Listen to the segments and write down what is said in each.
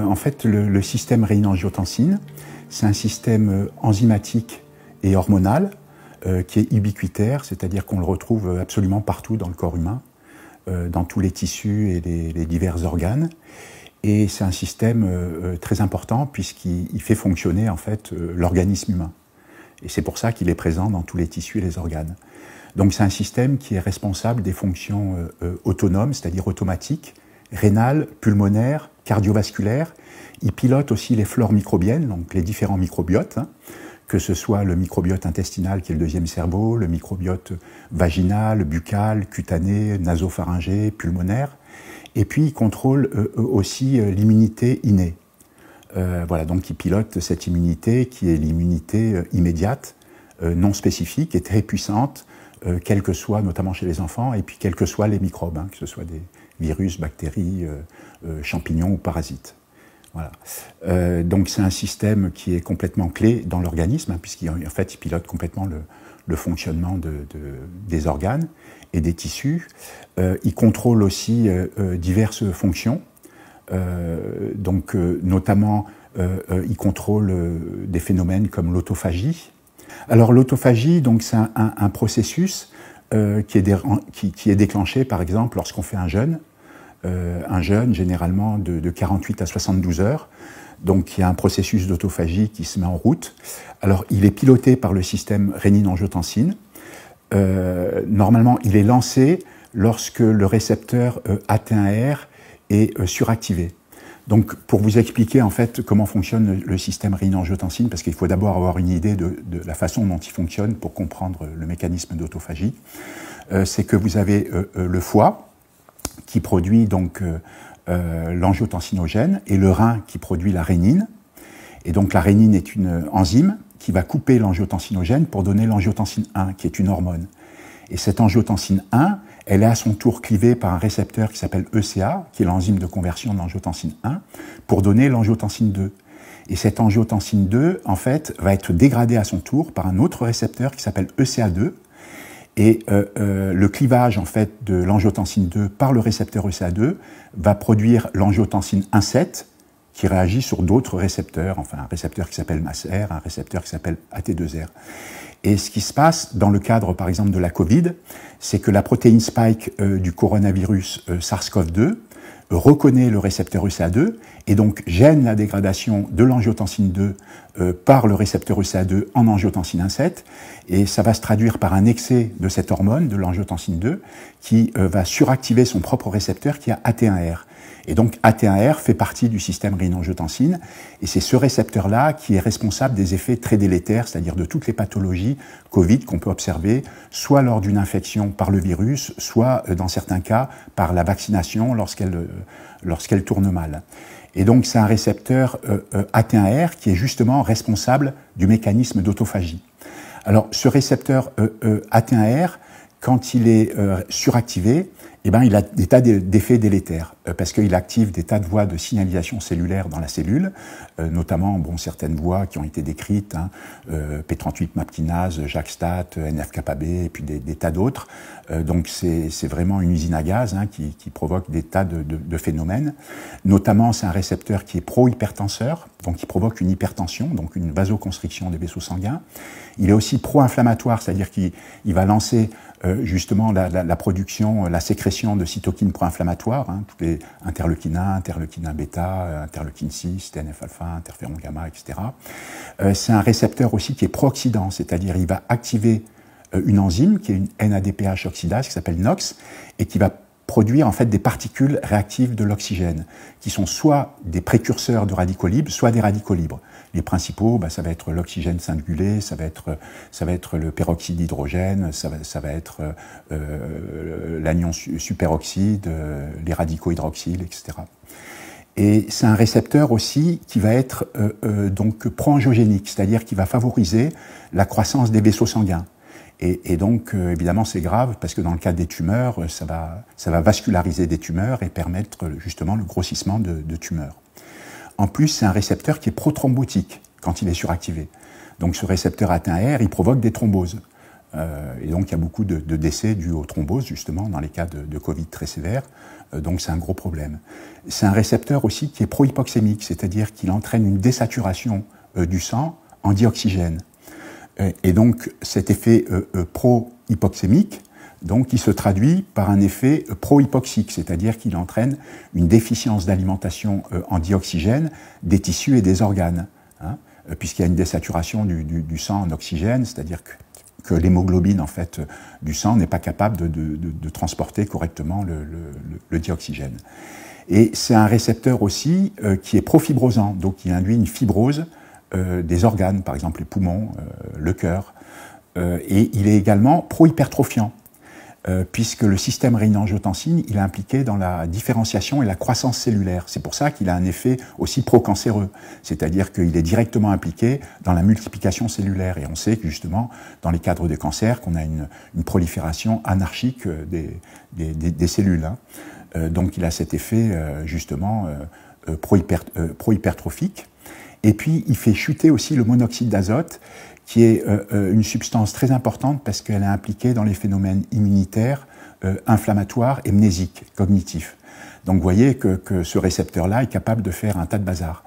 En fait, le système rénine-angiotensine, c'est un système enzymatique et hormonal qui est ubiquitaire, c'est-à-dire qu'on le retrouve absolument partout dans le corps humain, dans tous les tissus et les divers organes. Et c'est un système très important puisqu'il fait fonctionner en fait l'organisme humain. Et c'est pour ça qu'il est présent dans tous les tissus et les organes. Donc c'est un système qui est responsable des fonctions autonomes, c'est-à-dire automatiques, rénales, pulmonaires, cardiovasculaires. Il pilote aussi les flores microbiennes, donc les différents microbiotes, hein, que ce soit le microbiote intestinal qui est le deuxième cerveau, le microbiote vaginal, buccal, cutané, nasopharyngé, pulmonaire. Et puis il contrôle aussi l'immunité innée. Voilà, donc il pilote cette immunité qui est l'immunité immédiate, non spécifique et très puissante, quel que soit, notamment chez les enfants, et puis quels que soient les microbes, hein, que ce soit des virus, bactéries, champignons ou parasites. Voilà. Donc c'est un système qui est complètement clé dans l'organisme, hein, puisqu'en fait il pilote complètement le fonctionnement des organes et des tissus. Il contrôle aussi diverses fonctions, notamment il contrôle des phénomènes comme l'autophagie. Alors l'autophagie, donc c'est un processus qui est déclenché par exemple lorsqu'on fait un jeûne généralement de 48 à 72 heures. Donc il y a un processus d'autophagie qui se met en route. Alors il est piloté par le système rénine-angiotensine. Normalement il est lancé lorsque le récepteur AT1R est suractivé. Donc pour vous expliquer en fait comment fonctionne le système rénine-angiotensine, parce qu'il faut d'abord avoir une idée de la façon dont il fonctionne pour comprendre le mécanisme d'autophagie, c'est que vous avez le foie qui produit donc l'angiotensinogène et le rein qui produit la rénine. Et donc la rénine est une enzyme qui va couper l'angiotensinogène pour donner l'angiotensine 1, qui est une hormone. Et cette angiotensine 1, elle est à son tour clivée par un récepteur qui s'appelle ECA, qui est l'enzyme de conversion de l'angiotensine 1, pour donner l'angiotensine 2. Et cette angiotensine 2, en fait, va être dégradée à son tour par un autre récepteur qui s'appelle ECA2. Et le clivage, en fait, de l'angiotensine 2 par le récepteur ECA2 va produire l'angiotensine 1,7, qui réagit sur d'autres récepteurs, enfin un récepteur qui s'appelle MASR, un récepteur qui s'appelle AT2R. Et ce qui se passe dans le cadre, par exemple, de la Covid, c'est que la protéine spike du coronavirus SARS-CoV-2 reconnaît le récepteur ECA2 et donc gêne la dégradation de l'angiotensine 2 par le récepteur ECA2 en angiotensine 1,7, et ça va se traduire par un excès de cette hormone, de l'angiotensine 2, qui va suractiver son propre récepteur qui a AT1R. Et donc AT1R fait partie du système rénine-angiotensine, et c'est ce récepteur-là qui est responsable des effets très délétères, c'est-à-dire de toutes les pathologies Covid qu'on peut observer, soit lors d'une infection par le virus, soit dans certains cas par la vaccination lorsqu'elle tourne mal. Et donc c'est un récepteur AT1R qui est justement responsable du mécanisme d'autophagie. Alors ce récepteur AT1R, quand il est suractivé, eh ben, il a des tas d'effets délétères, parce qu'il active des tas de voies de signalisation cellulaire dans la cellule, notamment certaines voies qui ont été décrites, hein, P38 MAP kinase, JAK-STAT, NF-κB, et puis des tas d'autres. Donc c'est vraiment une usine à gaz, hein, qui provoque des tas de phénomènes. Notamment, c'est un récepteur qui est pro-hypertenseur, donc qui provoque une hypertension, donc une vasoconstriction des vaisseaux sanguins. Il est aussi pro-inflammatoire, c'est-à-dire qu'il va lancer justement la production, la sécrétion de cytokines pro-inflammatoires, hein, tous les interleukines 1, interleukine 1 bêta, interleukine 6, TNF-alpha, interféron gamma, etc. C'est un récepteur aussi qui est pro-oxydant, c'est-à-dire il va activer une enzyme qui est une NADPH oxydase qui s'appelle NOx et qui va produire en fait des particules réactives de l'oxygène qui sont soit des précurseurs de radicaux libres, soit des radicaux libres. Les principaux, ça va être l'oxygène cingulé, ça va être le peroxyde d'hydrogène, ça va être l'anion superoxyde, les radicaux hydroxyles, etc. Et c'est un récepteur aussi qui va être donc pro-angiogénique, c'est-à-dire qui va favoriser la croissance des vaisseaux sanguins. Et donc, évidemment, c'est grave parce que dans le cas des tumeurs, ça va vasculariser des tumeurs et permettre justement le grossissement de tumeurs. En plus, c'est un récepteur qui est prothrombotique quand il est suractivé. Donc, ce récepteur AT1R, il provoque des thromboses. Et donc il y a beaucoup de décès dus aux thromboses, justement, dans les cas de Covid très sévères. Donc c'est un gros problème. C'est un récepteur aussi qui est prohypoxémique, c'est-à-dire qu'il entraîne une désaturation du sang en dioxygène. Et donc cet effet prohypoxémique, donc, il se traduit par un effet prohypoxique, c'est-à-dire qu'il entraîne une déficience d'alimentation en dioxygène des tissus et des organes, hein, puisqu'il y a une désaturation du sang en oxygène, c'est-à-dire que l'hémoglobine en fait, du sang n'est pas capable de transporter correctement le dioxygène. Et c'est un récepteur aussi qui est profibrosant, donc il induit une fibrose des organes, par exemple les poumons, le cœur, et il est également prohypertrophiant. Puisque le système rénine-angiotensine, il est impliqué dans la différenciation et la croissance cellulaire. C'est pour ça qu'il a un effet aussi pro-cancéreux, c'est-à-dire qu'il est directement impliqué dans la multiplication cellulaire. Et on sait que justement, dans les cadres de cancer, qu'on a une prolifération anarchique des cellules. Hein. Donc il a cet effet justement prohypertrophique. Et puis il fait chuter aussi le monoxyde d'azote, qui est une substance très importante parce qu'elle est impliquée dans les phénomènes immunitaires, inflammatoires et mnésiques, cognitifs. Donc vous voyez que ce récepteur-là est capable de faire un tas de bazar.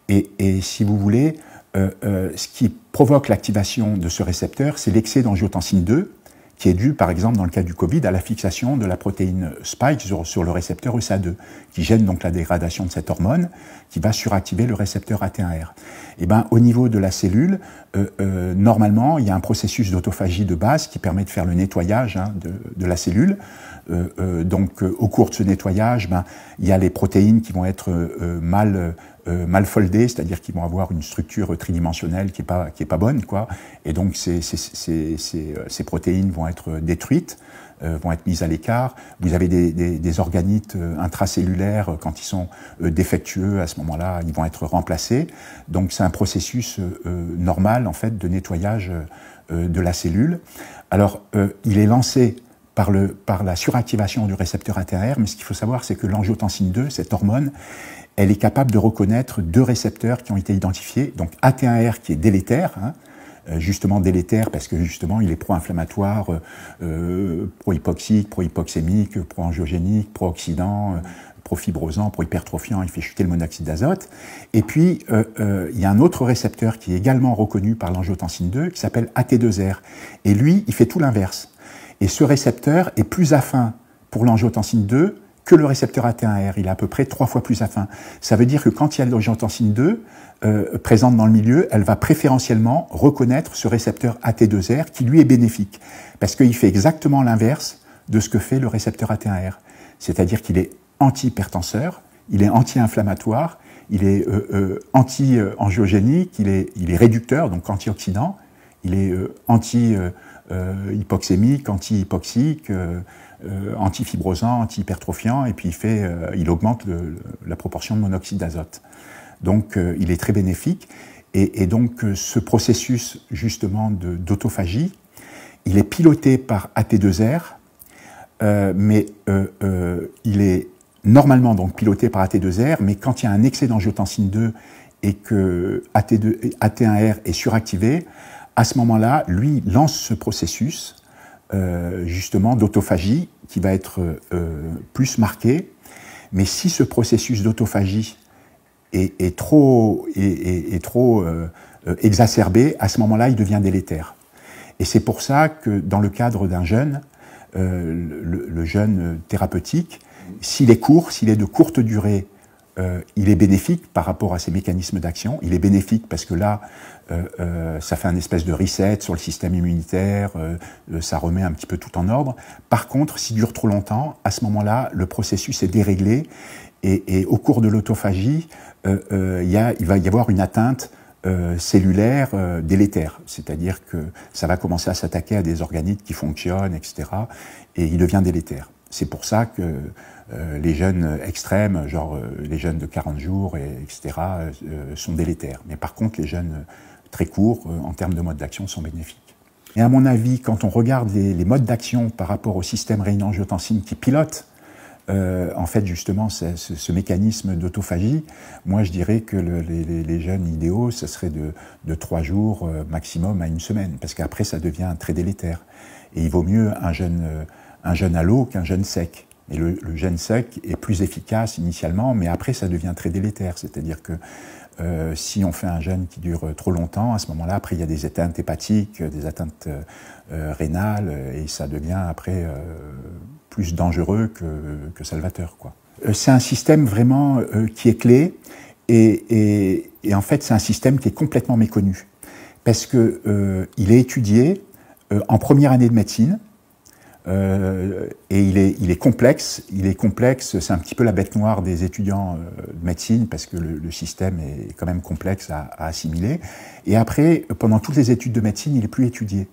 Et si vous voulez, ce qui provoque l'activation de ce récepteur, c'est l'excès d'angiotensine 2, qui est dû, par exemple, dans le cas du Covid, à la fixation de la protéine spike sur le récepteur ESA2, qui gêne donc la dégradation de cette hormone, qui va suractiver le récepteur AT1R. Et ben, au niveau de la cellule, normalement, il y a un processus d'autophagie de base qui permet de faire le nettoyage hein, de la cellule. Donc, au cours de ce nettoyage, ben, il y a les protéines qui vont être mal foldées, c'est-à-dire qu'ils vont avoir une structure tridimensionnelle qui est pas bonne, quoi. Et donc ces protéines vont être détruites, vont être mises à l'écart. Vous avez des organites intracellulaires quand ils sont défectueux, à ce moment-là, ils vont être remplacés. Donc c'est un processus normal en fait de nettoyage de la cellule. Alors il est lancé par la suractivation du récepteur AT1R, mais ce qu'il faut savoir, c'est que l'angiotensine 2, cette hormone, elle est capable de reconnaître deux récepteurs qui ont été identifiés, donc AT1R qui est délétère, hein, justement délétère parce que justement il est pro-inflammatoire, pro-hypoxique, pro-hypoxémique, pro-angiogénique, pro-oxydant, pro-fibrosant, pro-hypertrophiant, il fait chuter le monoxyde d'azote. Et puis il y a un autre récepteur qui est également reconnu par l'angiotensine 2 qui s'appelle AT2R. Et lui, il fait tout l'inverse. Et ce récepteur est plus affin pour l'angiotensine 2 que le récepteur AT1R. Il est à peu près 3 fois plus affin. Ça veut dire que quand il y a de l'angiotensine 2 présente dans le milieu, elle va préférentiellement reconnaître ce récepteur AT2R qui lui est bénéfique. Parce qu'il fait exactement l'inverse de ce que fait le récepteur AT1R. C'est-à-dire qu'il est anti-hypertenseur, il est anti-inflammatoire, il est anti-angiogénique, il est réducteur, donc antioxydant, il est anti-hypoxémique, anti-hypoxique, antifibrosant, anti-hypertrophiant, et puis il augmente la proportion de monoxyde d'azote. Donc il est très bénéfique, et donc ce processus justement d'autophagie, il est piloté par AT2R, mais il est normalement donc piloté par AT2R, mais quand il y a un excès d'angiotensine 2 et que AT1R est suractivé, à ce moment-là, lui lance ce processus justement d'autophagie qui va être plus marqué. Mais si ce processus d'autophagie est trop exacerbé, à ce moment-là, il devient délétère. Et c'est pour ça que dans le cadre d'un jeûne, le jeûne thérapeutique, s'il est court, s'il est de courte durée, il est bénéfique par rapport à ses mécanismes d'action. Il est bénéfique parce que là, ça fait un espèce de reset sur le système immunitaire, ça remet un petit peu tout en ordre. Par contre, s'il dure trop longtemps, à ce moment-là, le processus est déréglé et au cours de l'autophagie, il va y avoir une atteinte cellulaire délétère. C'est-à-dire que ça va commencer à s'attaquer à des organites qui fonctionnent, etc. Et il devient délétère. C'est pour ça que les jeûnes extrêmes, genre les jeûnes de 40 jours, etc., sont délétères. Mais par contre, les jeûnes très courts, en termes de mode d'action, sont bénéfiques. Et à mon avis, quand on regarde les modes d'action par rapport au système rénine-angiotensine qui pilote en fait, justement, ce mécanisme d'autophagie, moi, je dirais que les jeunes idéaux, ça serait de 3 jours maximum à 1 semaine, parce qu'après, ça devient très délétère. Et il vaut mieux un jeune à l'eau qu'un jeune sec. Et le jeune sec est plus efficace initialement, mais après, ça devient très délétère. C'est-à-dire que si on fait un jeûne qui dure trop longtemps, à ce moment-là, après, il y a des atteintes hépatiques, des atteintes rénales, et ça devient après plus dangereux que salvateur, quoi. C'est un système vraiment qui est clé, et en fait, c'est un système qui est complètement méconnu, parce que il est étudié en première année de médecine, et il est complexe, c'est un petit peu la bête noire des étudiants de médecine, parce que le système est quand même complexe à assimiler. Et après, pendant toutes les études de médecine, il est plus étudié.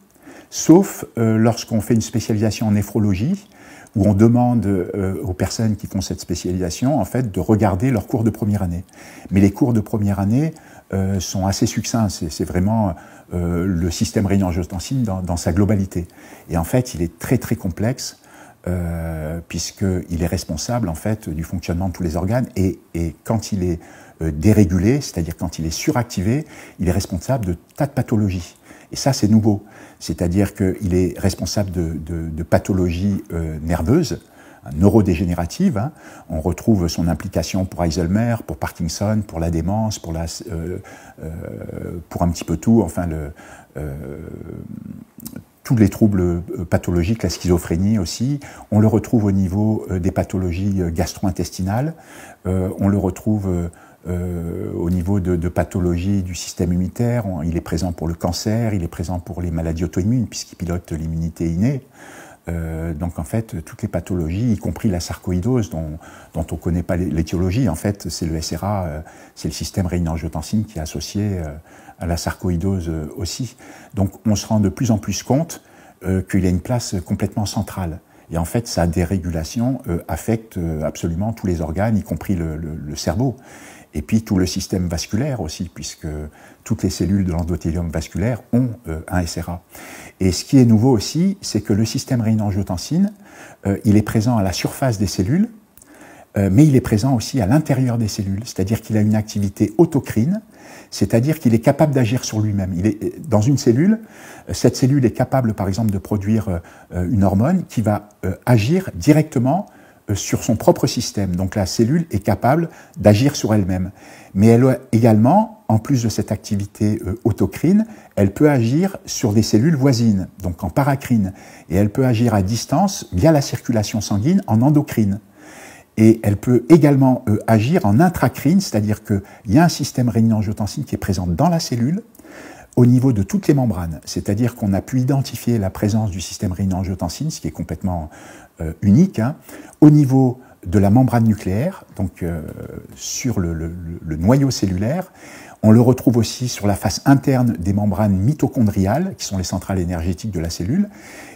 Sauf lorsqu'on fait une spécialisation en néphrologie, où on demande aux personnes qui font cette spécialisation, en fait, de regarder leurs cours de première année. Mais les cours de première année sont assez succincts, c'est vraiment le système rénine-angiotensine dans sa globalité. Et en fait, il est très très complexe, puisqu'il est responsable en fait du fonctionnement de tous les organes, et quand il est dérégulé, c'est-à-dire quand il est suractivé, il est responsable de tas de pathologies. Et ça, c'est nouveau. C'est-à-dire qu'il est responsable de pathologies nerveuses, neurodégénératives. Hein. On retrouve son implication pour Alzheimer, pour Parkinson, pour la démence, pour un petit peu tout, enfin tous les troubles pathologiques, la schizophrénie aussi. On le retrouve au niveau des pathologies gastro-intestinales. On le retrouve au niveau de pathologies du système immunitaire. Il est présent pour le cancer, il est présent pour les maladies auto-immunes, puisqu'il pilote l'immunité innée. Donc en fait, toutes les pathologies, y compris la sarcoïdose, dont on ne connaît pas l'étiologie, en fait, c'est le SRA, c'est le système rénine-angiotensine qui est associé à la sarcoïdose aussi. Donc on se rend de plus en plus compte qu'il a une place complètement centrale. Et en fait, sa dérégulation affecte absolument tous les organes, y compris le cerveau. Et puis tout le système vasculaire aussi, puisque toutes les cellules de l'endothélium vasculaire ont un SRA. Et ce qui est nouveau aussi, c'est que le système rénine-angiotensine, il est présent à la surface des cellules, mais il est présent aussi à l'intérieur des cellules, c'est-à-dire qu'il a une activité autocrine, c'est-à-dire qu'il est capable d'agir sur lui-même. Il est dans une cellule, cette cellule est capable par exemple de produire une hormone qui va agir directement sur son propre système. Donc la cellule est capable d'agir sur elle-même. Mais elle a également, en plus de cette activité autocrine, elle peut agir sur des cellules voisines, donc en paracrine. Et elle peut agir à distance via la circulation sanguine en endocrine. Et elle peut également agir en intracrine, c'est-à-dire qu'il y a un système rénine-angiotensine qui est présent dans la cellule, au niveau de toutes les membranes. C'est-à-dire qu'on a pu identifier la présence du système rénine-angiotensine, ce qui est complètement unique, hein, au niveau de la membrane nucléaire, donc sur le noyau cellulaire. On le retrouve aussi sur la face interne des membranes mitochondriales, qui sont les centrales énergétiques de la cellule,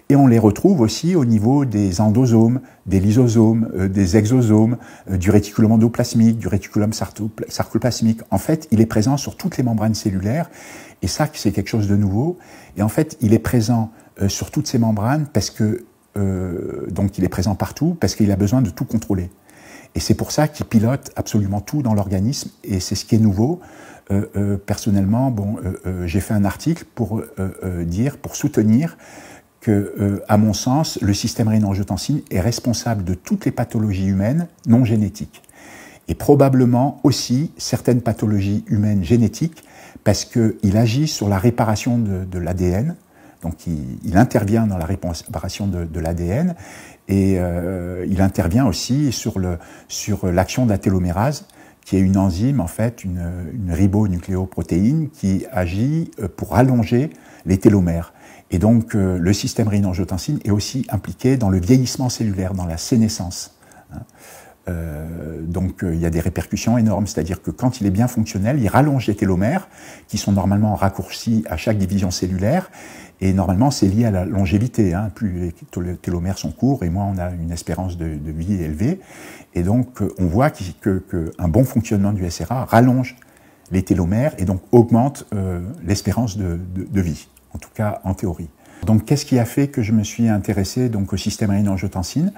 et on les retrouve aussi au niveau des endosomes, des lysosomes, des exosomes, du réticulum endoplasmique, du réticulum sarcoplasmique. En fait, il est présent sur toutes les membranes cellulaires, et ça, c'est quelque chose de nouveau. Et en fait, il est présent sur toutes ces membranes parce que donc il est présent partout, parce qu'il a besoin de tout contrôler. Et c'est pour ça qu'il pilote absolument tout dans l'organisme, et c'est ce qui est nouveau. Personnellement, j'ai fait un article pour soutenir que, à mon sens, le système rénine-angiotensine est responsable de toutes les pathologies humaines non génétiques. Et probablement aussi certaines pathologies humaines génétiques, parce qu'il agit sur la réparation de l'ADN. Donc il intervient dans la réparation de l'ADN, et il intervient aussi sur l'action de la télomérase, qui est une enzyme, en fait, une ribonucléoprotéine qui agit pour allonger les télomères. Et donc le système rénine-angiotensine est aussi impliqué dans le vieillissement cellulaire, dans la sénescence. Donc il y a des répercussions énormes, c'est-à-dire que quand il est bien fonctionnel, il rallonge les télomères, qui sont normalement raccourcis à chaque division cellulaire, et normalement c'est lié à la longévité, hein. Plus les télomères sont courts, et moins on a une espérance de vie élevée, et donc on voit qu'un bon fonctionnement du SRA rallonge les télomères, et donc augmente l'espérance de vie, en tout cas en théorie. Donc, qu'est-ce qui a fait que je me suis intéressé donc au système rénine-angiotensine?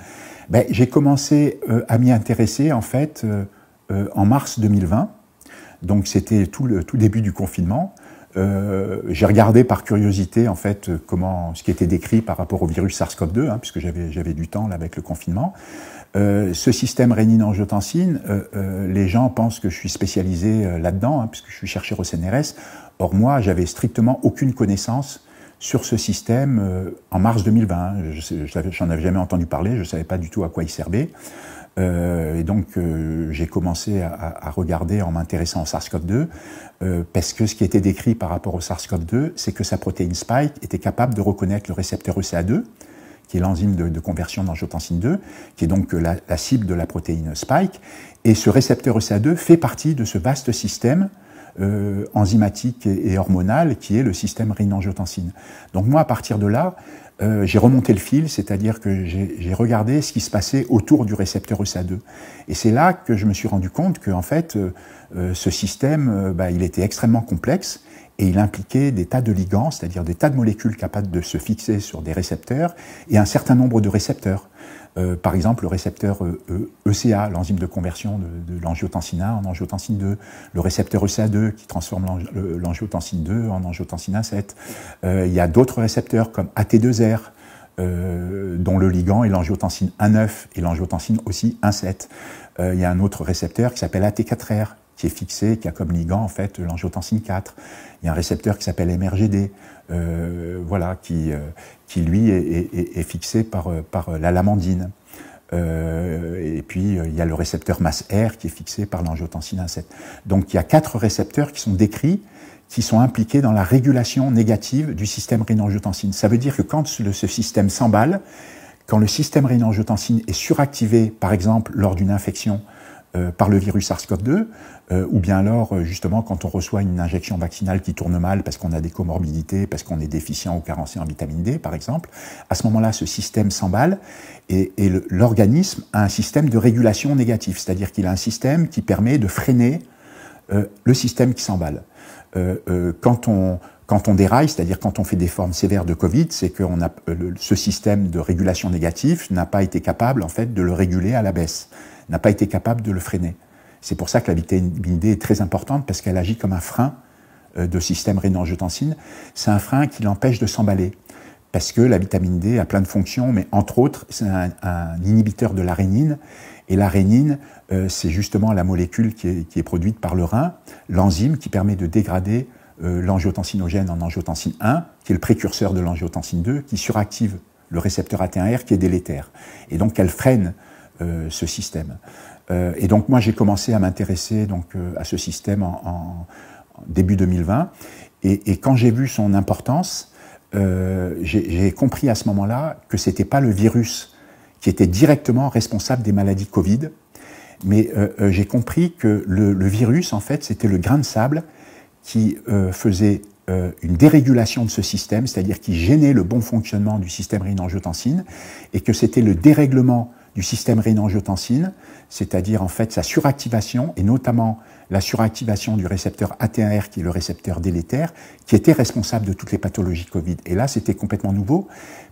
Ben, j'ai commencé à m'y intéresser en fait en mars 2020. Donc, c'était tout début du confinement. J'ai regardé par curiosité en fait ce qui était décrit par rapport au virus SARS-CoV-2, hein, puisque j'avais du temps là avec le confinement. Ce système rénine-angiotensine, les gens pensent que je suis spécialisé là-dedans, hein, puisque je suis chercheur au CNRS. Or moi, j'avais strictement aucune connaissance sur ce système en mars 2020. Hein. J'en avais jamais entendu parler, je ne savais pas du tout à quoi il servait. Et donc j'ai commencé à regarder en m'intéressant au SARS-CoV-2 parce que ce qui était décrit par rapport au SARS-CoV-2, c'est que sa protéine spike était capable de reconnaître le récepteur ECA2, qui est l'enzyme de conversion d'angiotensine 2, qui est donc la cible de la protéine spike. Et ce récepteur ECA2 fait partie de ce vaste système enzymatique et hormonal qui est le système rénine-angiotensine. Donc moi, à partir de là, j'ai remonté le fil, c'est-à-dire que j'ai regardé ce qui se passait autour du récepteur ECA2. Et c'est là que je me suis rendu compte que, en fait, ce système, il était extrêmement complexe et il impliquait des tas de ligands, c'est-à-dire des tas de molécules capables de se fixer sur des récepteurs et un certain nombre de récepteurs. Par exemple, le récepteur ECA, l'enzyme de conversion de l'angiotensine 1 en angiotensine 2, le récepteur ECA2 qui transforme l'angiotensine 2 en angiotensine 1,7. Il y a d'autres récepteurs comme AT2R, dont le ligand est l'angiotensine 1,9 et l'angiotensine aussi 1,7. Il y a un autre récepteur qui s'appelle AT4R, qui est fixé, qui a comme ligand en fait l'angiotensine 4. Il y a un récepteur qui s'appelle MRGD, voilà, qui lui est fixé par la lamandine. Et puis il y a le récepteur MAS-R qui est fixé par l'angiotensine 1,7. Donc il y a 4 récepteurs qui sont décrits, qui sont impliqués dans la régulation négative du système rénine-angiotensine. Ça veut dire que quand ce système s'emballe, quand le système rénine-angiotensine est suractivé, par exemple lors d'une infection par le virus SARS-CoV-2, ou bien alors justement quand on reçoit une injection vaccinale qui tourne mal parce qu'on a des comorbidités, parce qu'on est déficient ou carencé en vitamine D par exemple, à ce moment-là ce système s'emballe et l'organisme a un système de régulation négatif, c'est-à-dire qu'il a un système qui permet de freiner le système qui s'emballe. Quand on déraille, c'est-à-dire quand on fait des formes sévères de Covid, c'est que ce système de régulation négative n'a pas été capable en fait de le réguler à la baisse, n'a pas été capable de le freiner. C'est pour ça que la vitamine D est très importante parce qu'elle agit comme un frein de système rénine-angiotensine. C'est un frein qui l'empêche de s'emballer parce que la vitamine D a plein de fonctions, mais entre autres, c'est un inhibiteur de la rénine. Et la rénine, c'est justement la molécule qui est produite par le rein, l'enzyme qui permet de dégrader l'angiotensinogène en angiotensine 1, qui est le précurseur de l'angiotensine 2, qui suractive le récepteur AT1R qui est délétère. Et donc elle freine ce système. Et donc moi j'ai commencé à m'intéresser à ce système en début 2020. Et quand j'ai vu son importance, j'ai compris à ce moment-là que c'était pas le virus qui était directement responsable des maladies Covid, mais j'ai compris que le virus, en fait, c'était le grain de sable qui faisait une dérégulation de ce système, c'est-à-dire qui gênait le bon fonctionnement du système rénine-angiotensine, et que c'était le dérèglement du système rénine-angiotensine, c'est-à-dire en fait sa suractivation, et notamment la suractivation du récepteur AT1R, qui est le récepteur délétère, qui était responsable de toutes les pathologies Covid. Et là, c'était complètement nouveau,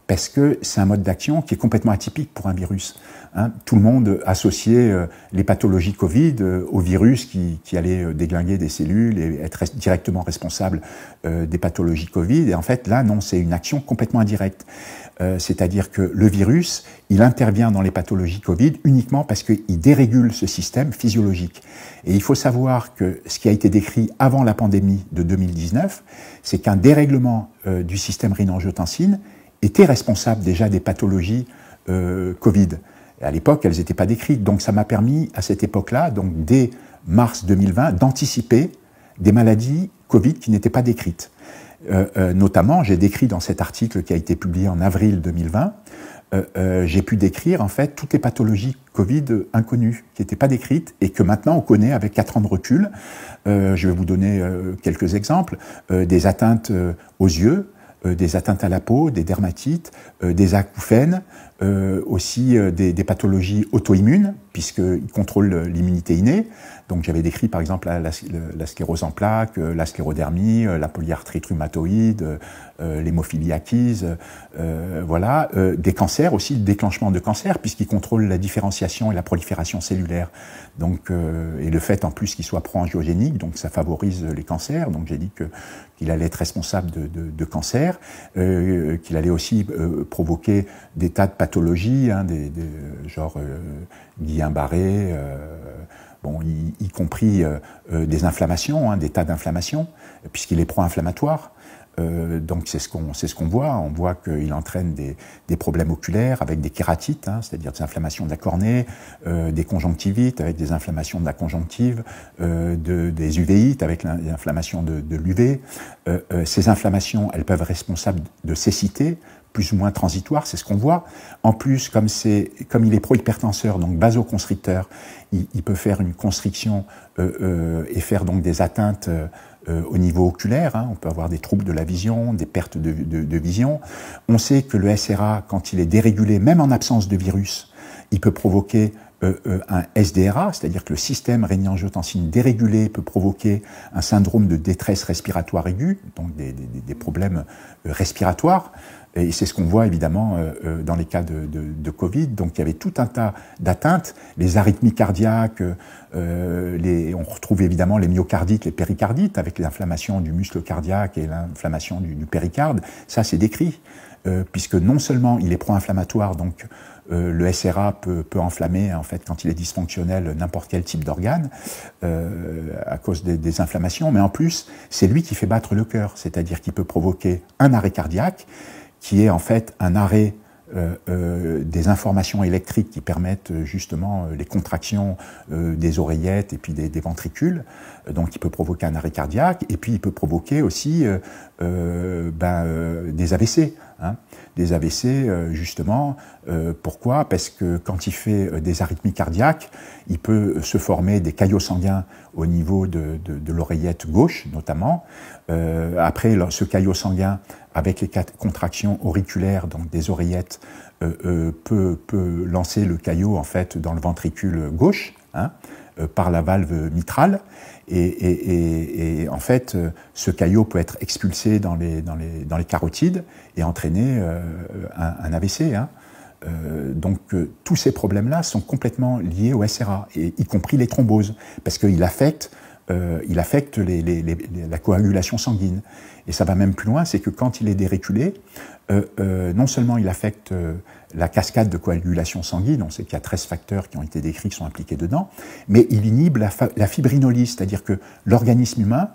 parce que c'est un mode d'action qui est complètement atypique pour un virus. Hein. Tout le monde associait les pathologies Covid au virus qui allait déglinguer des cellules et être directement responsable des pathologies Covid. Et en fait, là, non, c'est une action complètement indirecte. C'est-à-dire que le virus, il intervient dans les pathologies Covid uniquement parce qu'il dérégule ce système physiologique. Et il faut savoir que ce qui a été décrit avant la pandémie de 2019, c'est qu'un dérèglement du système rénine-angiotensine était responsable déjà des pathologies Covid. Et à l'époque, elles n'étaient pas décrites. Donc ça m'a permis, à cette époque-là, donc dès mars 2020, d'anticiper des maladies Covid qui n'étaient pas décrites. Notamment, j'ai décrit dans cet article qui a été publié en avril 2020, j'ai pu décrire en fait toutes les pathologies Covid inconnues qui n'étaient pas décrites et que maintenant on connaît avec 4 ans de recul. Je vais vous donner quelques exemples. Des atteintes aux yeux, des atteintes à la peau, des dermatites, des acouphènes, aussi des pathologies auto-immunes, puisqu'il contrôle l'immunité innée. Donc j'avais décrit par exemple la sclérose en plaques, la sclérodermie, la polyarthrite rhumatoïde, l'hémophilie acquise, voilà, des cancers aussi, le déclenchement de cancers, puisqu'il contrôle la différenciation et la prolifération cellulaire. Donc, et le fait en plus qu'il soit pro-angiogénique, donc ça favorise les cancers. Donc j'ai dit qu'il allait être responsable de cancers, qu'il allait aussi provoquer des tas de pathologies, hein, genre Guillain-Barré, bon, y compris des inflammations, hein, des tas d'inflammations, puisqu'il est pro-inflammatoire. Donc c'est ce qu'on voit. On voit qu'il entraîne des problèmes oculaires avec des kératites, hein, c'est-à-dire des inflammations de la cornée, des conjonctivites avec des inflammations de la conjonctive, des uvéites avec l'inflammation de l'UV. Ces inflammations, elles peuvent être responsables de cécité, plus ou moins transitoire, c'est ce qu'on voit. En plus, comme il est pro-hypertenseur, donc vasoconstricteur, il peut faire une constriction et faire donc des atteintes au niveau oculaire. Hein. On peut avoir des troubles de la vision, des pertes de vision. On sait que le SRA, quand il est dérégulé, même en absence de virus, il peut provoquer un SDRA, c'est-à-dire que le système rénine-angiotensine dérégulé peut provoquer un syndrome de détresse respiratoire aiguë, donc des problèmes respiratoires. Et c'est ce qu'on voit évidemment dans les cas de Covid. Donc il y avait tout un tas d'atteintes, les arythmies cardiaques, on retrouve évidemment les myocardites, les péricardites, avec l'inflammation du muscle cardiaque et l'inflammation du péricarde. Ça c'est décrit, puisque non seulement il est pro-inflammatoire, donc le SRA peut enflammer en fait quand il est dysfonctionnel n'importe quel type d'organe à cause des inflammations, mais en plus c'est lui qui fait battre le cœur, c'est-à-dire qu'il peut provoquer un arrêt cardiaque, qui est en fait un arrêt des informations électriques qui permettent justement les contractions des oreillettes et puis des ventricules. Donc il peut provoquer un arrêt cardiaque et puis il peut provoquer aussi des AVC. Hein. Des AVC justement, pourquoi? Parce que quand il fait des arythmies cardiaques, il peut se former des caillots sanguins au niveau de l'oreillette gauche notamment. Après, ce caillot sanguin, avec les contractions auriculaires, donc des oreillettes, peut lancer le caillot en fait dans le ventricule gauche, hein, par la valve mitrale, et en fait, ce caillot peut être expulsé dans les carotides et entraîner un AVC. Hein. Donc tous ces problèmes-là sont complètement liés au SRA, y compris les thromboses, parce qu'il affecte la coagulation sanguine. Et ça va même plus loin, c'est que quand il est dérégulé, non seulement il affecte la cascade de coagulation sanguine, on sait qu'il y a 13 facteurs qui ont été décrits, qui sont impliqués dedans, mais il inhibe la fibrinolyse, c'est-à-dire que l'organisme humain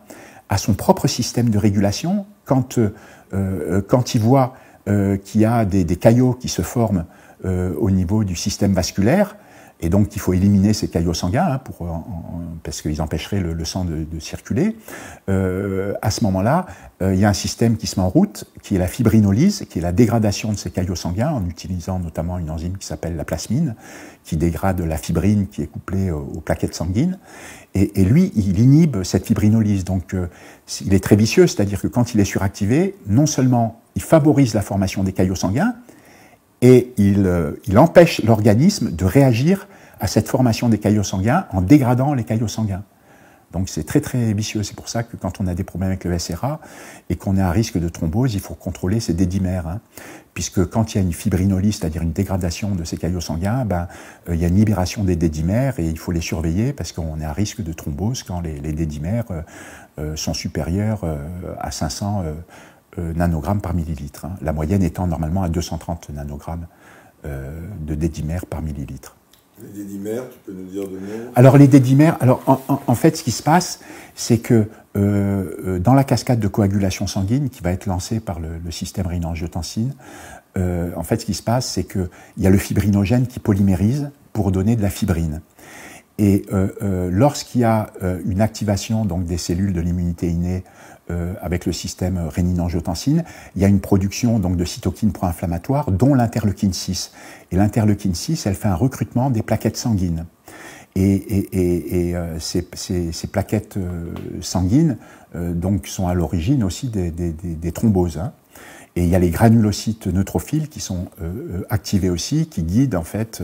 a son propre système de régulation. Quand il voit qu'il y a des caillots qui se forment au niveau du système vasculaire, et donc il faut éliminer ces caillots sanguins hein, parce qu'ils empêcheraient le sang de circuler. À ce moment-là, il y a un système qui se met en route, qui est la fibrinolyse, qui est la dégradation de ces caillots sanguins en utilisant notamment une enzyme qui s'appelle la plasmine, qui dégrade la fibrine qui est couplée aux plaquettes sanguines. Et lui, il inhibe cette fibrinolyse. Donc il est très vicieux, c'est-à-dire que quand il est suractivé, non seulement il favorise la formation des caillots sanguins, et il empêche l'organisme de réagir à cette formation des caillots sanguins en dégradant les caillots sanguins. Donc c'est très très vicieux. C'est pour ça que quand on a des problèmes avec le SRA et qu'on est à risque de thrombose, il faut contrôler ces dédimères. Hein, puisque quand il y a une fibrinolyse, c'est-à-dire une dégradation de ces caillots sanguins, il y a une libération des dédimères et il faut les surveiller parce qu'on est à risque de thrombose quand les dédimères sont supérieurs à 500 nanogrammes par millilitre. Hein, la moyenne étant normalement à 230 nanogrammes de dédimères par millilitre. Les dédimères, tu peux nous dire de mots? Alors les dédimères, en fait ce qui se passe, c'est que dans la cascade de coagulation sanguine qui va être lancée par le système rénine-angiotensine, en fait ce qui se passe, c'est qu'il y a le fibrinogène qui polymérise pour donner de la fibrine. Et lorsqu'il y a une activation donc, des cellules de l'immunité innée avec le système rénine-angiotensine, il y a une production donc, de cytokines pro-inflammatoires, dont l'interleukine 6. Et l'interleukine 6, elle fait un recrutement des plaquettes sanguines. Et ces plaquettes sanguines donc, sont à l'origine aussi des thromboses. Hein. Et il y a les granulocytes neutrophiles qui sont activés aussi, qui guident en fait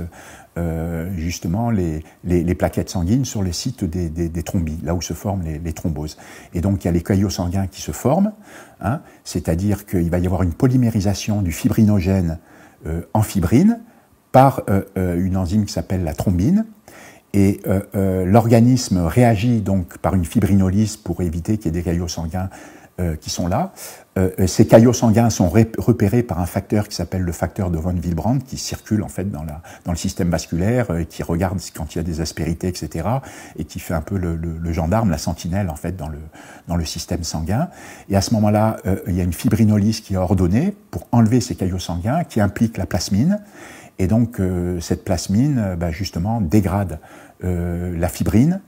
justement les plaquettes sanguines sur les sites des thrombis, là où se forment les thromboses. Et donc il y a les caillots sanguins qui se forment, hein, c'est-à-dire qu'il va y avoir une polymérisation du fibrinogène en fibrine par une enzyme qui s'appelle la thrombine. Et l'organisme réagit donc par une fibrinolyse pour éviter qu'il y ait des caillots sanguins qui sont là. Ces caillots sanguins sont repérés par un facteur qui s'appelle le facteur de von Willebrand, qui circule en fait dans le système vasculaire, qui regarde quand il y a des aspérités, etc., et qui fait un peu le gendarme, la sentinelle en fait dans le système sanguin. Et à ce moment-là, il y a une fibrinolyse qui est ordonnée pour enlever ces caillots sanguins, qui implique la plasmine. Et donc cette plasmine, justement, dégrade la fibrine,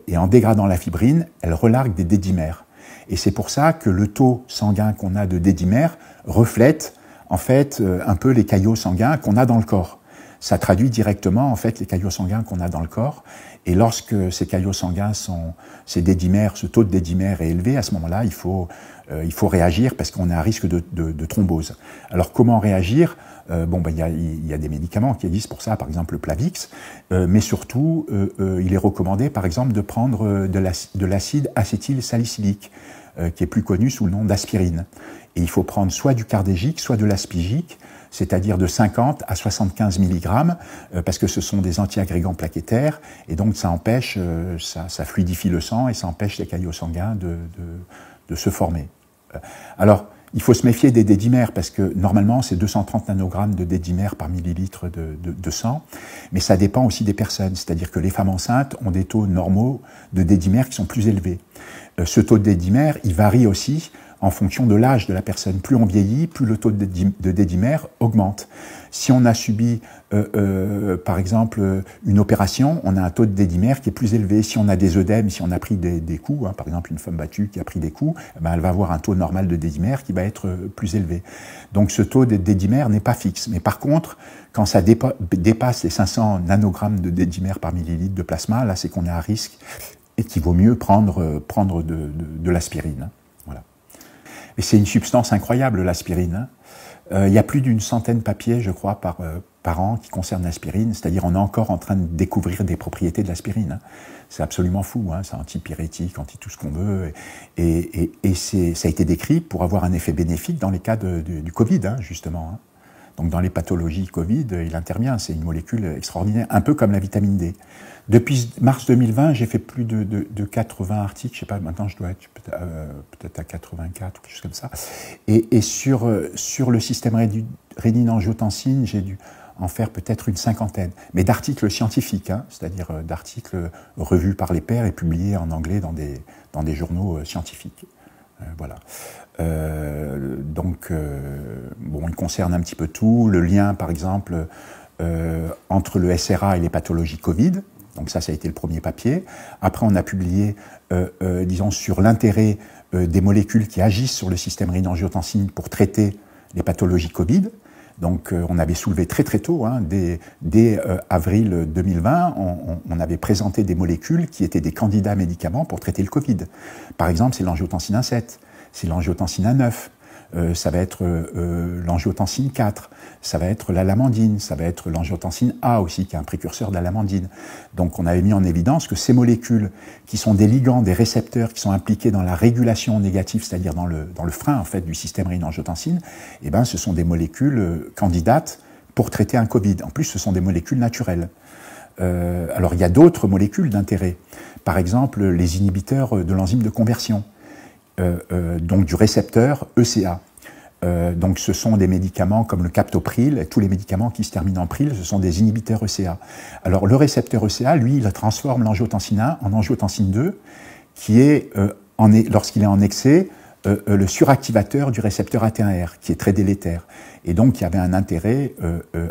et en dégradant la fibrine, elle relargue des dédimères. Et c'est pour ça que le taux sanguin qu'on a de dédimères reflète en fait un peu les caillots sanguins qu'on a dans le corps. Ça traduit directement en fait les caillots sanguins qu'on a dans le corps. Et lorsque ces caillots sanguins ces dédimères, ce taux de dédimères est élevé, à ce moment-là, il faut réagir parce qu'on a un risque de thrombose. Alors comment réagir? Il y a des médicaments qui existent pour ça, par exemple le Plavix, mais surtout, il est recommandé, par exemple, de prendre de l'acide acétylsalicylique, qui est plus connu sous le nom d'aspirine. Et il faut prendre soit du cardégique, soit de l'aspigique, c'est-à-dire de 50 à 75 mg, parce que ce sont des antiagrégants plaquettaires, et donc ça empêche, ça fluidifie le sang et ça empêche les caillots sanguins de se former. Alors, il faut se méfier des dédimères parce que normalement c'est 230 nanogrammes de dédimères par millilitre de sang, mais ça dépend aussi des personnes, c'est-à-dire que les femmes enceintes ont des taux normaux de dédimères qui sont plus élevés. Ce taux de dédimères, il varie aussi en fonction de l'âge de la personne. Plus on vieillit, plus le taux de dédimères augmente. Si on a subi, par exemple, une opération, on a un taux de dédimères qui est plus élevé. Si on a des œdèmes, si on a pris des coups, hein, par exemple une femme battue qui a pris des coups, elle va avoir un taux normal de dédimères qui va être plus élevé. Donc ce taux de dédimères n'est pas fixe. Mais par contre, quand ça dépasse les 500 nanogrammes de dédimères par millilitre de plasma, là c'est qu'on est à risque et qu'il vaut mieux prendre de l'aspirine. Voilà. Et c'est une substance incroyable, l'aspirine. Il y a plus d'une centaine de papiers, je crois, par an qui concernent l'aspirine. C'est-à-dire on est encore en train de découvrir des propriétés de l'aspirine. C'est absolument fou. C'est antipyrétique, anti tout ce qu'on veut. Et ça a été décrit pour avoir un effet bénéfique dans les cas du Covid, justement. Donc dans les pathologies Covid, il intervient. C'est une molécule extraordinaire, un peu comme la vitamine D. Depuis mars 2020, j'ai fait plus de 80 articles. Je sais pas, maintenant je dois être peut-être à 84 ou quelque chose comme ça. Et sur le système rénine-angiotensine, j'ai dû en faire peut-être une cinquantaine. Mais d'articles scientifiques, c'est-à-dire d'articles revus par les pairs et publiés en anglais dans des journaux scientifiques. Voilà. Il concerne un petit peu tout. Le lien, par exemple, entre le SRA et les pathologies Covid. Donc ça a été le premier papier. Après, on a publié, sur l'intérêt des molécules qui agissent sur le système rénine-angiotensine pour traiter les pathologies Covid. Donc on avait soulevé très très tôt, dès avril 2020, on avait présenté des molécules qui étaient des candidats médicaments pour traiter le Covid. Par exemple, c'est l'angiotensine 1,7, c'est l'angiotensine 1,9, ça va être l'angiotensine 4, ça va être la lamandine, ça va être l'angiotensine A aussi, qui est un précurseur de la lamandine. Donc on avait mis en évidence que ces molécules, qui sont des ligands, des récepteurs, qui sont impliqués dans la régulation négative, c'est-à-dire dans le frein en fait du système rénine-angiotensine, ce sont des molécules candidates pour traiter un Covid. En plus, ce sont des molécules naturelles. Alors il y a d'autres molécules d'intérêt. Par exemple, les inhibiteurs de l'enzyme de conversion. Donc du récepteur ECA. Donc ce sont des médicaments comme le captopril, tous les médicaments qui se terminent en pril, ce sont des inhibiteurs ECA. Alors le récepteur ECA, lui, il transforme l'angiotensine 1 en angiotensine 2, qui est, lorsqu'il est en excès, le suractivateur du récepteur AT1R, qui est très délétère. Et donc il y avait un intérêt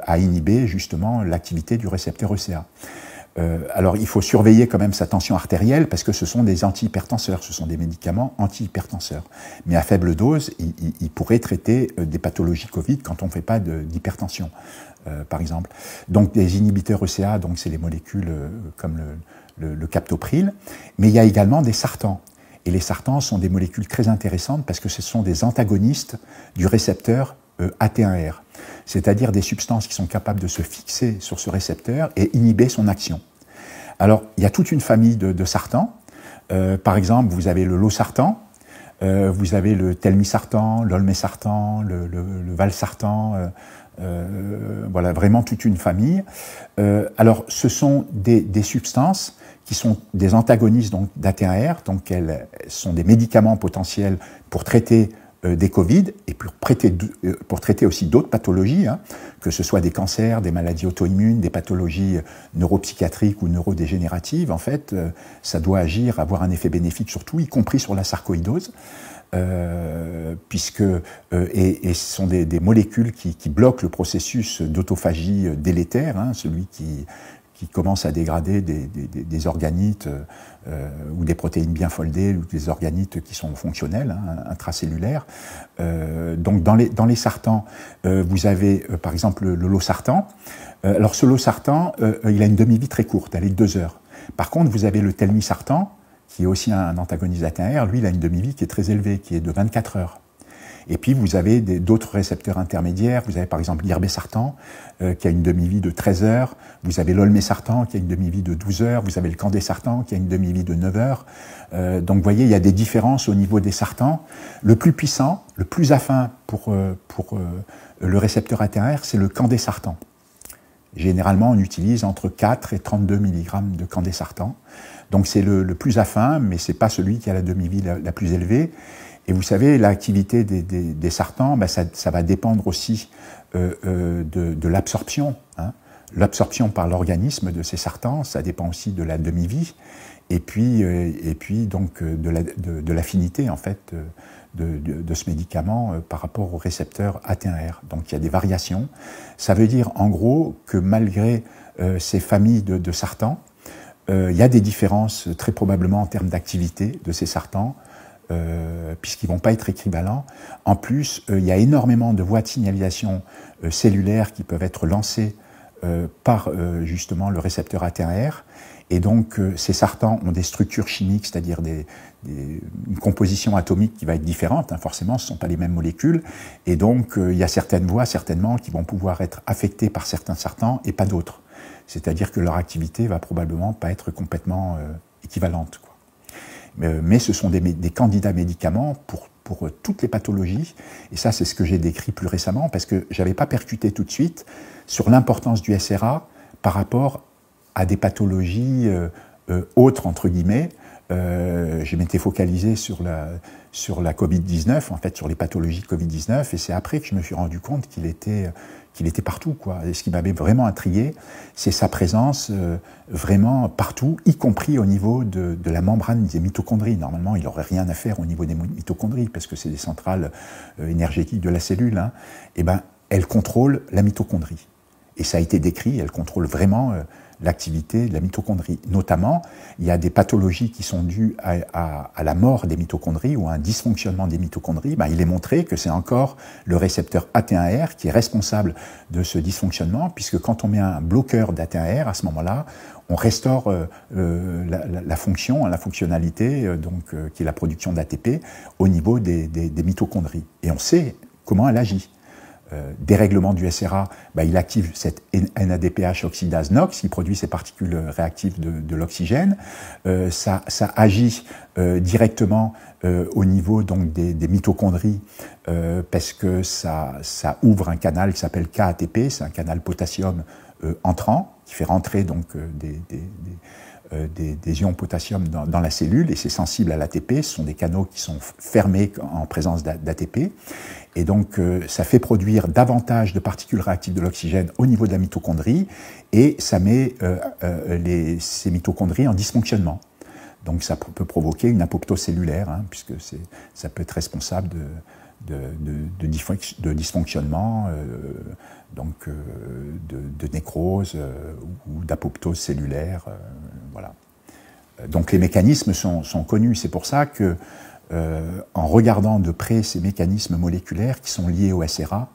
à inhiber justement l'activité du récepteur ECA. Alors il faut surveiller quand même sa tension artérielle parce que ce sont des antihypertenseurs, ce sont des médicaments antihypertenseurs. Mais à faible dose, ils pourraient traiter des pathologies Covid quand on ne fait pas d'hypertension, par exemple. Donc des inhibiteurs ECA, donc c'est les molécules comme le captopril, mais il y a également des sartans. Et les sartans sont des molécules très intéressantes parce que ce sont des antagonistes du récepteur AT1R, c'est-à-dire des substances qui sont capables de se fixer sur ce récepteur et inhiber son action. Alors, il y a toute une famille de sartans. Par exemple, vous avez le losartan, vous avez le telmisartan, l'olmesartan, le valsartan, voilà, vraiment toute une famille. Alors, ce sont des substances qui sont des antagonistes d'AT1R, donc elles sont des médicaments potentiels pour traiter des Covid et pour traiter aussi d'autres pathologies, hein, que ce soit des cancers, des maladies auto-immunes, des pathologies neuropsychiatriques ou neurodégénératives. En fait, ça doit agir, avoir un effet bénéfique sur tout, y compris sur la sarcoïdose, puisque et ce sont des molécules qui bloquent le processus d'autophagie délétère, hein, celui qui commence à dégrader des organites ou des protéines bien foldées ou des organites qui sont fonctionnels, hein, intracellulaires. Donc dans les sartans, vous avez par exemple le losartan. Alors ce losartan, il a une demi-vie très courte, elle est de 2 heures. Par contre, vous avez le telmisartan, qui est aussi un antagoniste d'AT1R, lui il a une demi-vie qui est très élevée, qui est de 24 heures. Et puis vous avez d'autres récepteurs intermédiaires, vous avez par exemple l'irbesartan qui a une demi-vie de 13 heures, vous avez l'olmesartan qui a une demi-vie de 12 heures, vous avez le candesartan qui a une demi-vie de 9 heures. Donc vous voyez, il y a des différences au niveau des sartans. Le plus puissant, le plus affin pour le récepteur AT1R, c'est le candesartan. Généralement, on utilise entre 4 et 32 mg de candesartan. Donc c'est le plus affin, mais ce n'est pas celui qui a la demi-vie la plus élevée. Et vous savez, l'activité des sartans, ben ça va dépendre aussi de l'absorption. Hein. L'absorption par l'organisme de ces sartans, ça dépend aussi de la demi-vie, et puis donc de l'affinité en fait de ce médicament par rapport au récepteur AT1R. Donc il y a des variations. Ça veut dire en gros que malgré ces familles de sartans, il y a des différences très probablement en termes d'activité de ces sartans, puisqu'ils ne vont pas être équivalents. En plus, il y a énormément de voies de signalisation cellulaires qui peuvent être lancées par justement le récepteur AT1R. Et donc, ces sartans ont des structures chimiques, c'est-à-dire une composition atomique qui va être différente, hein, forcément, ce ne sont pas les mêmes molécules. Et donc, il y a certaines voies, certainement, qui vont pouvoir être affectées par certains sartans et pas d'autres. C'est-à-dire que leur activité va probablement pas être complètement équivalente, quoi. Mais ce sont des candidats médicaments pour toutes les pathologies. Et ça, c'est ce que j'ai décrit plus récemment, parce que je n'avais pas percuté tout de suite sur l'importance du SRA par rapport à des pathologies autres, entre guillemets. Je m'étais focalisé sur la Covid-19, en fait, sur les pathologies Covid-19, et c'est après que je me suis rendu compte qu'il était partout, quoi. Et ce qui m'avait vraiment intrigué, c'est sa présence vraiment partout, y compris au niveau de la membrane des mitochondries. Normalement, il n'aurait rien à faire au niveau des mitochondries, parce que c'est des centrales énergétiques de la cellule, hein. Et ben, elle contrôle la mitochondrie. Et ça a été décrit, elle contrôle vraiment l'activité de la mitochondrie. Notamment, il y a des pathologies qui sont dues à la mort des mitochondries ou à un dysfonctionnement des mitochondries. Ben, il est montré que c'est encore le récepteur AT1R qui est responsable de ce dysfonctionnement, puisque quand on met un bloqueur d'AT1R, à ce moment-là, on restaure la fonction, la fonctionnalité, qui est la production d'ATP, au niveau des mitochondries. Et on sait comment elle agit. Dérèglement du SRA, il active cette NADPH oxydase NOx qui produit ces particules réactives de l'oxygène. Ça agit directement au niveau donc des mitochondries parce que ça ouvre un canal qui s'appelle KATP, c'est un canal potassium entrant qui fait rentrer donc des ions potassium dans la cellule, et c'est sensible à l'ATP. Ce sont des canaux qui sont fermés en présence d'ATP, et donc ça fait produire davantage de particules réactives de l'oxygène au niveau de la mitochondrie, et ça met ces mitochondries en dysfonctionnement. Donc ça peut provoquer une apoptose cellulaire, hein, puisque ça peut être responsable de dysfonctionnement, de nécrose ou d'apoptose cellulaire. Voilà. Donc les mécanismes sont connus. C'est pour ça que, en regardant de près ces mécanismes moléculaires qui sont liés au SRA,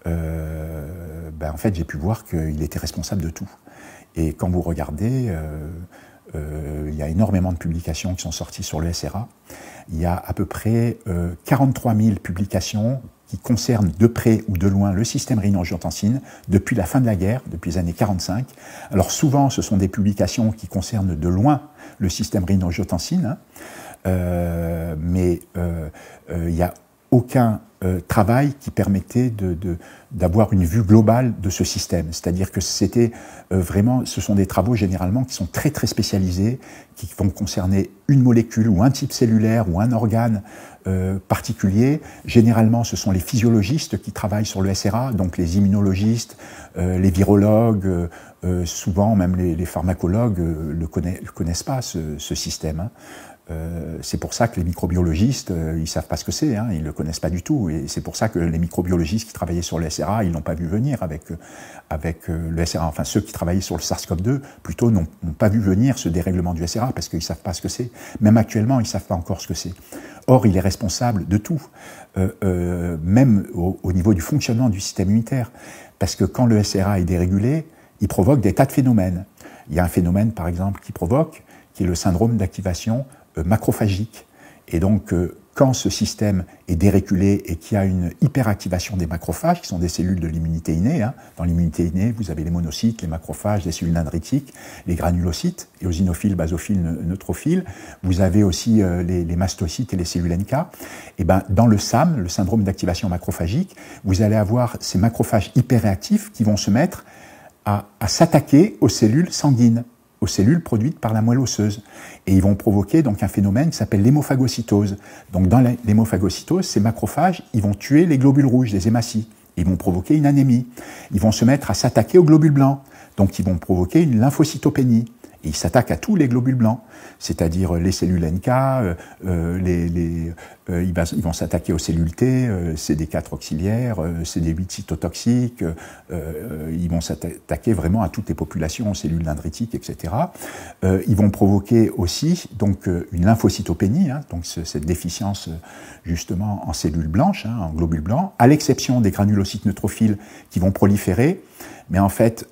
en fait, j'ai pu voir qu'il était responsable de tout. Et quand vous regardez, Il y a énormément de publications qui sont sorties sur le SRA. Il y a à peu près 43 000 publications qui concernent de près ou de loin le système rénine-angiotensine depuis la fin de la guerre, depuis les années 45. Alors souvent, ce sont des publications qui concernent de loin le système rénine-angiotensine, mais il n'y a aucun travail qui permettait d'avoir une vue globale de ce système. C'est-à-dire que c'était vraiment, ce sont des travaux généralement qui sont très très spécialisés, qui vont concerner une molécule ou un type cellulaire ou un organe particulier. Généralement, ce sont les physiologistes qui travaillent sur le SRA, donc les immunologistes, les virologues, souvent même les pharmacologues le connaissent pas ce système, hein. C'est pour ça que les microbiologistes, ils savent pas ce que c'est, hein, ils le connaissent pas du tout, et c'est pour ça que les microbiologistes qui travaillaient sur le SRA, ils l'ont pas vu venir avec le SRA. Enfin, ceux qui travaillaient sur le SARS-CoV-2, plutôt, n'ont pas vu venir ce dérèglement du SRA parce qu'ils savent pas ce que c'est. Même actuellement, ils savent pas encore ce que c'est. Or, il est responsable de tout, même au niveau du fonctionnement du système immunitaire, parce que quand le SRA est dérégulé, il provoque des tas de phénomènes. Il y a un phénomène, par exemple, qui est le syndrome d'activation macrophagique. Et donc, quand ce système est dérégulé et qu'il y a une hyperactivation des macrophages, qui sont des cellules de l'immunité innée, hein, dans l'immunité innée, vous avez les monocytes, les macrophages, les cellules dendritiques, les granulocytes, éosinophiles, basophiles, neutrophiles, vous avez aussi les mastocytes et les cellules NK. Et ben, dans le SAM, le syndrome d'activation macrophagique, vous allez avoir ces macrophages hyperréactifs qui vont se mettre à s'attaquer aux cellules sanguines, aux cellules produites par la moelle osseuse. Et ils vont provoquer donc un phénomène qui s'appelle l'hémophagocytose. Donc dans l'hémophagocytose, ces macrophages, ils vont tuer les globules rouges, les hématies. Ils vont provoquer une anémie. Ils vont se mettre à s'attaquer aux globules blancs. Donc ils vont provoquer une lymphocytopénie. Et ils s'attaquent à tous les globules blancs, c'est-à-dire les cellules NK, ils vont s'attaquer aux cellules T, CD4 auxiliaires, CD8 cytotoxiques, ils vont s'attaquer vraiment à toutes les populations, aux cellules dendritiques, etc. Ils vont provoquer aussi donc une lymphocytopénie, hein, donc cette déficience justement en cellules blanches, hein, en globules blancs, à l'exception des granulocytes neutrophiles qui vont proliférer, mais en fait,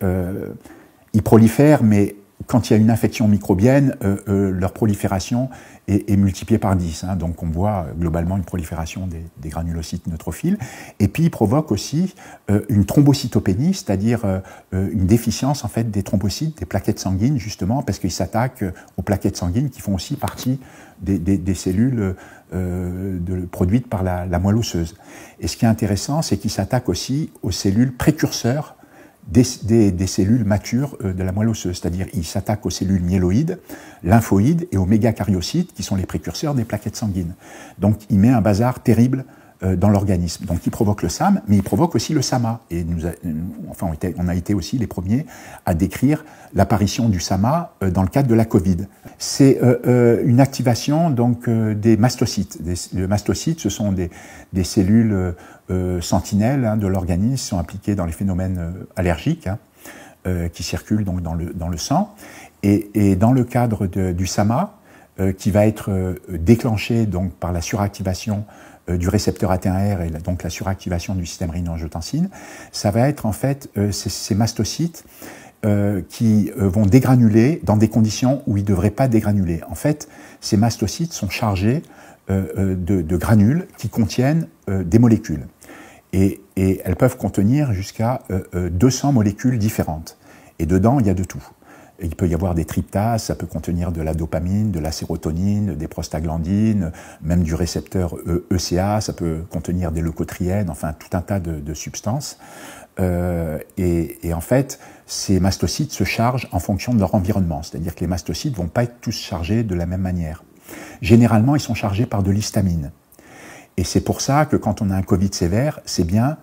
ils prolifèrent, mais quand il y a une infection microbienne, leur prolifération est multipliée par 10. Hein, donc on voit globalement une prolifération des granulocytes neutrophiles. Et puis il provoque aussi une thrombocytopénie, c'est-à-dire une déficience en fait des thrombocytes, des plaquettes sanguines, justement, parce qu'ils s'attaquent aux plaquettes sanguines qui font aussi partie des cellules produites par la moelle osseuse. Et ce qui est intéressant, c'est qu'ils s'attaquent aussi aux cellules précurseurs des cellules matures de la moelle osseuse, c'est-à-dire ils s'attaquent aux cellules myéloïdes, lymphoïdes et aux mégacaryocytes qui sont les précurseurs des plaquettes sanguines. Donc il met un bazar terrible dans l'organisme. Donc il provoque le SAM, mais il provoque aussi le SAMA. Et on a été aussi les premiers à décrire l'apparition du SAMA dans le cadre de la Covid. C'est une activation donc des mastocytes. Les mastocytes, ce sont des cellules sentinelles, hein, de l'organisme, qui sont impliquées dans les phénomènes allergiques, hein, qui circulent donc dans le sang. Et dans le cadre du SAMA, qui va être déclenché donc par la suractivation du récepteur AT1R et donc la suractivation du système rénine-angiotensine, ça va être en fait ces mastocytes qui vont dégranuler dans des conditions où ils ne devraient pas dégranuler. En fait, ces mastocytes sont chargés de granules qui contiennent des molécules. Et elles peuvent contenir jusqu'à 200 molécules différentes. Et dedans, il y a de tout. Il peut y avoir des tryptases, ça peut contenir de la dopamine, de la sérotonine, des prostaglandines, même du récepteur ECA, ça peut contenir des leucotriènes, enfin tout un tas de substances. Et en fait, ces mastocytes se chargent en fonction de leur environnement, c'est-à-dire que les mastocytes ne vont pas être tous chargés de la même manière. Généralement, ils sont chargés par de l'histamine. Et c'est pour ça que quand on a un Covid sévère, c'est bien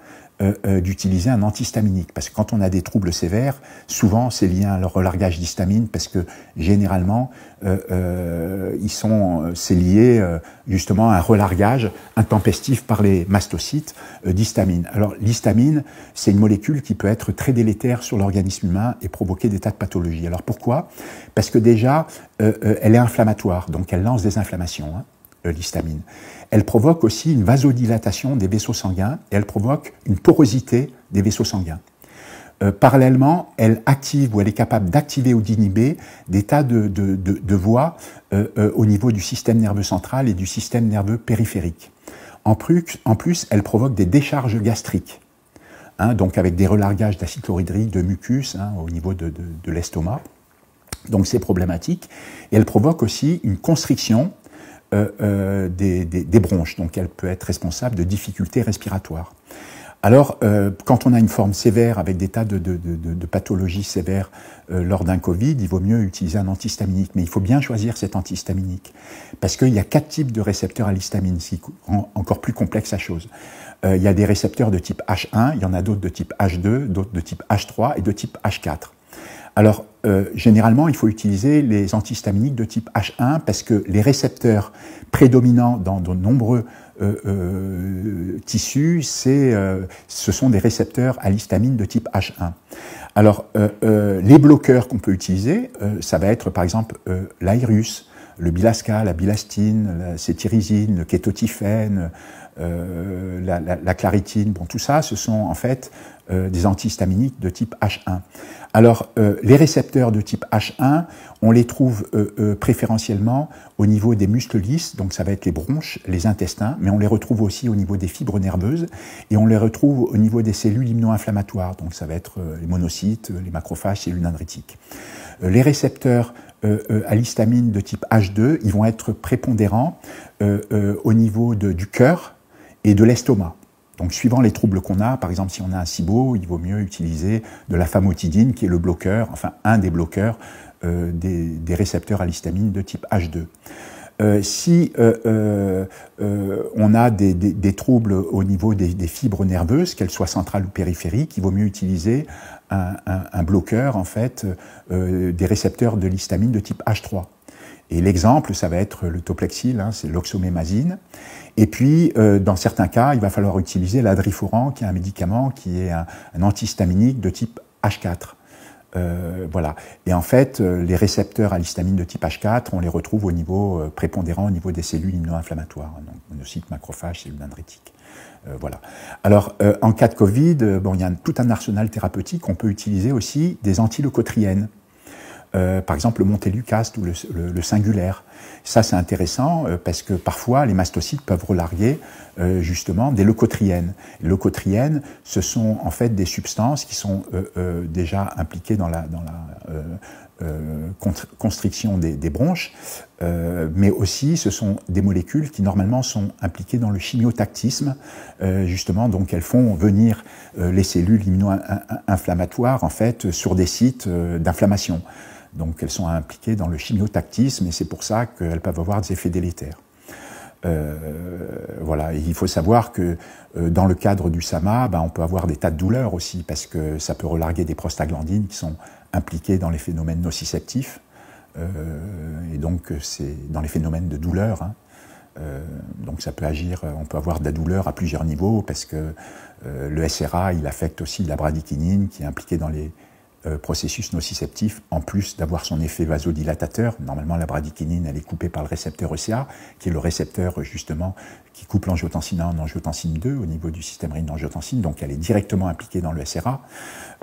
d'utiliser un antihistaminique. Parce que quand on a des troubles sévères, souvent c'est lié à leur relargage d'histamine, parce que généralement, c'est lié justement à un relargage intempestif par les mastocytes d'histamine. Alors l'histamine, c'est une molécule qui peut être très délétère sur l'organisme humain et provoquer des tas de pathologies. Alors pourquoi? Parce que déjà, elle est inflammatoire, donc elle lance des inflammations, hein, l'histamine. Elle provoque aussi une vasodilatation des vaisseaux sanguins et elle provoque une porosité des vaisseaux sanguins. parallèlement, elle active ou elle est capable d'activer ou d'inhiber des tas de voies au niveau du système nerveux central et du système nerveux périphérique. En plus, elle provoque des décharges gastriques, hein, donc avec des relargages d'acide chlorhydrique, de mucus, hein, au niveau de l'estomac. Donc c'est problématique. Et elle provoque aussi une constriction des bronches, donc elle peut être responsable de difficultés respiratoires. Alors, quand on a une forme sévère avec des tas de pathologies sévères lors d'un Covid, il vaut mieux utiliser un antihistaminique. Mais il faut bien choisir cet antihistaminique. Parce qu'il y a 4 types de récepteurs à l'histamine, ce qui rend encore plus complexe la chose. Il y a des récepteurs de type H1, il y en a d'autres de type H2, d'autres de type H3 et de type H4. Alors, généralement, il faut utiliser les antihistaminiques de type H1 parce que les récepteurs prédominants dans de nombreux tissus, ce sont des récepteurs à l'histamine de type H1. Alors, les bloqueurs qu'on peut utiliser, ça va être par exemple l'Airus, le Bilasca, la bilastine, la cétirizine, le kétotifène, la claritine, bon, tout ça, ce sont en fait des antihistaminiques de type H1. Alors, les récepteurs de type H1, on les trouve préférentiellement au niveau des muscles lisses, donc ça va être les bronches, les intestins, mais on les retrouve aussi au niveau des fibres nerveuses, et on les retrouve au niveau des cellules immuno-inflammatoires, donc ça va être les monocytes, les macrophages, cellules dendritiques. Les récepteurs à l'histamine de type H2, ils vont être prépondérants au niveau du cœur et de l'estomac. Donc, suivant les troubles qu'on a, par exemple, si on a un SIBO, il vaut mieux utiliser de la famotidine, qui est le bloqueur, enfin, un des bloqueurs des récepteurs à l'histamine de type H2. Si on a des troubles au niveau des fibres nerveuses, qu'elles soient centrales ou périphériques, il vaut mieux utiliser un bloqueur, en fait, des récepteurs de l'histamine de type H3. Et l'exemple, ça va être le Toplexil, hein, c'est l'oxomémazine. Et puis, dans certains cas, il va falloir utiliser l'adriforan, qui est un médicament qui est un antihistaminique de type H4. Voilà. Et en fait, les récepteurs à l'histamine de type H4, on les retrouve au niveau prépondérant, au niveau des cellules immuno-inflammatoires, donc monocytes, macrophages, cellules dendritiques. Voilà. Alors, en cas de Covid, bon, il y a tout un arsenal thérapeutique. On peut utiliser aussi des antileucotriènes. Par exemple, le montelukast ou le singulaire. Ça, c'est intéressant parce que parfois, les mastocytes peuvent relarguer justement des leucotriènes. Les leucotriènes, ce sont en fait des substances qui sont déjà impliquées dans la constriction des bronches, mais aussi ce sont des molécules qui normalement sont impliquées dans le chimiotactisme, justement, donc elles font venir les cellules immuno-inflammatoires en fait sur des sites d'inflammation. Donc elles sont impliquées dans le chimiotactisme et c'est pour ça qu'elles peuvent avoir des effets délétères. Voilà. Et il faut savoir que dans le cadre du SMA, on peut avoir des tas de douleurs aussi parce que ça peut relarguer des prostaglandines qui sont impliquées dans les phénomènes nociceptifs et donc c'est dans les phénomènes de douleur. Hein. Donc ça peut agir, on peut avoir de la douleur à plusieurs niveaux parce que le SRA, il affecte aussi la bradykinine qui est impliquée dans les processus nociceptif, en plus d'avoir son effet vasodilatateur. Normalement, la bradykinine, elle est coupée par le récepteur ECA, qui est le récepteur, justement, qui coupe l'angiotensine 1 en angiotensine 2 au niveau du système rénine-angiotensine, donc elle est directement impliquée dans le SRA.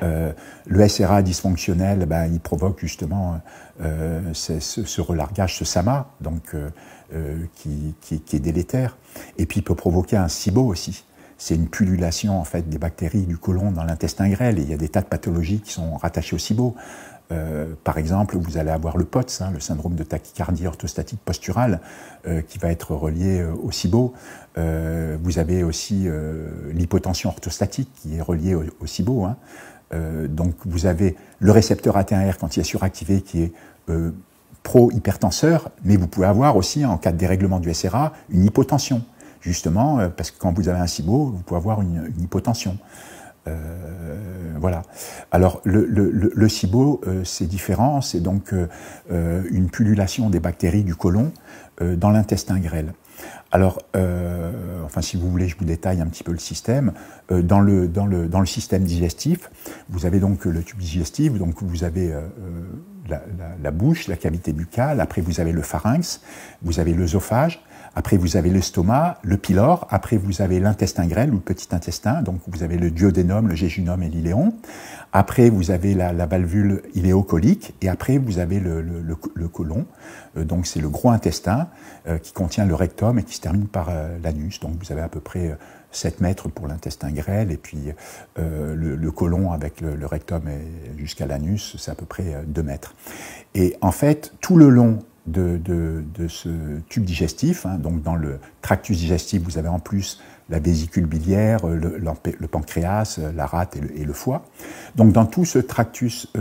Le SRA dysfonctionnel, il provoque justement ce relargage, ce SAMA, donc, qui est délétère. Et puis, il peut provoquer un SIBO aussi. C'est une pullulation en fait des bactéries du côlon dans l'intestin grêle et il y a des tas de pathologies qui sont rattachées au SIBO. Par exemple, vous allez avoir le POTS, hein, le syndrome de tachycardie orthostatique posturale, qui va être relié au SIBO. Vous avez aussi l'hypotension orthostatique qui est reliée au SIBO. Hein. Donc vous avez le récepteur AT1R quand il est suractivé qui est pro-hypertenseur, mais vous pouvez avoir aussi, en cas de dérèglement du SRA, une hypotension. Justement, parce que quand vous avez un SIBO, vous pouvez avoir une hypotension. Voilà. Alors, le SIBO, c'est différent, c'est donc une pullulation des bactéries du côlon dans l'intestin grêle. Alors, enfin, si vous voulez, je vous détaille un petit peu le système. Dans le système digestif, vous avez donc le tube digestif, donc vous avez la bouche, la cavité buccale, après vous avez le pharynx, vous avez l'œsophage. Après, vous avez l'estomac, le pylore. Après, vous avez l'intestin grêle ou le petit intestin. Donc, vous avez le duodénum, le jéjunum et l'iléon. Après, vous avez la valvule iléocolique. Et après, vous avez le côlon. Donc, c'est le gros intestin qui contient le rectum et qui se termine par l'anus. Donc, vous avez à peu près 7 mètres pour l'intestin grêle. Et puis, le côlon avec le rectum jusqu'à l'anus, c'est à peu près 2 mètres. Et en fait, tout le long de ce tube digestif, hein, donc dans le tractus digestif, vous avez en plus la vésicule biliaire, le pancréas, la rate et le foie. Donc dans tout ce tractus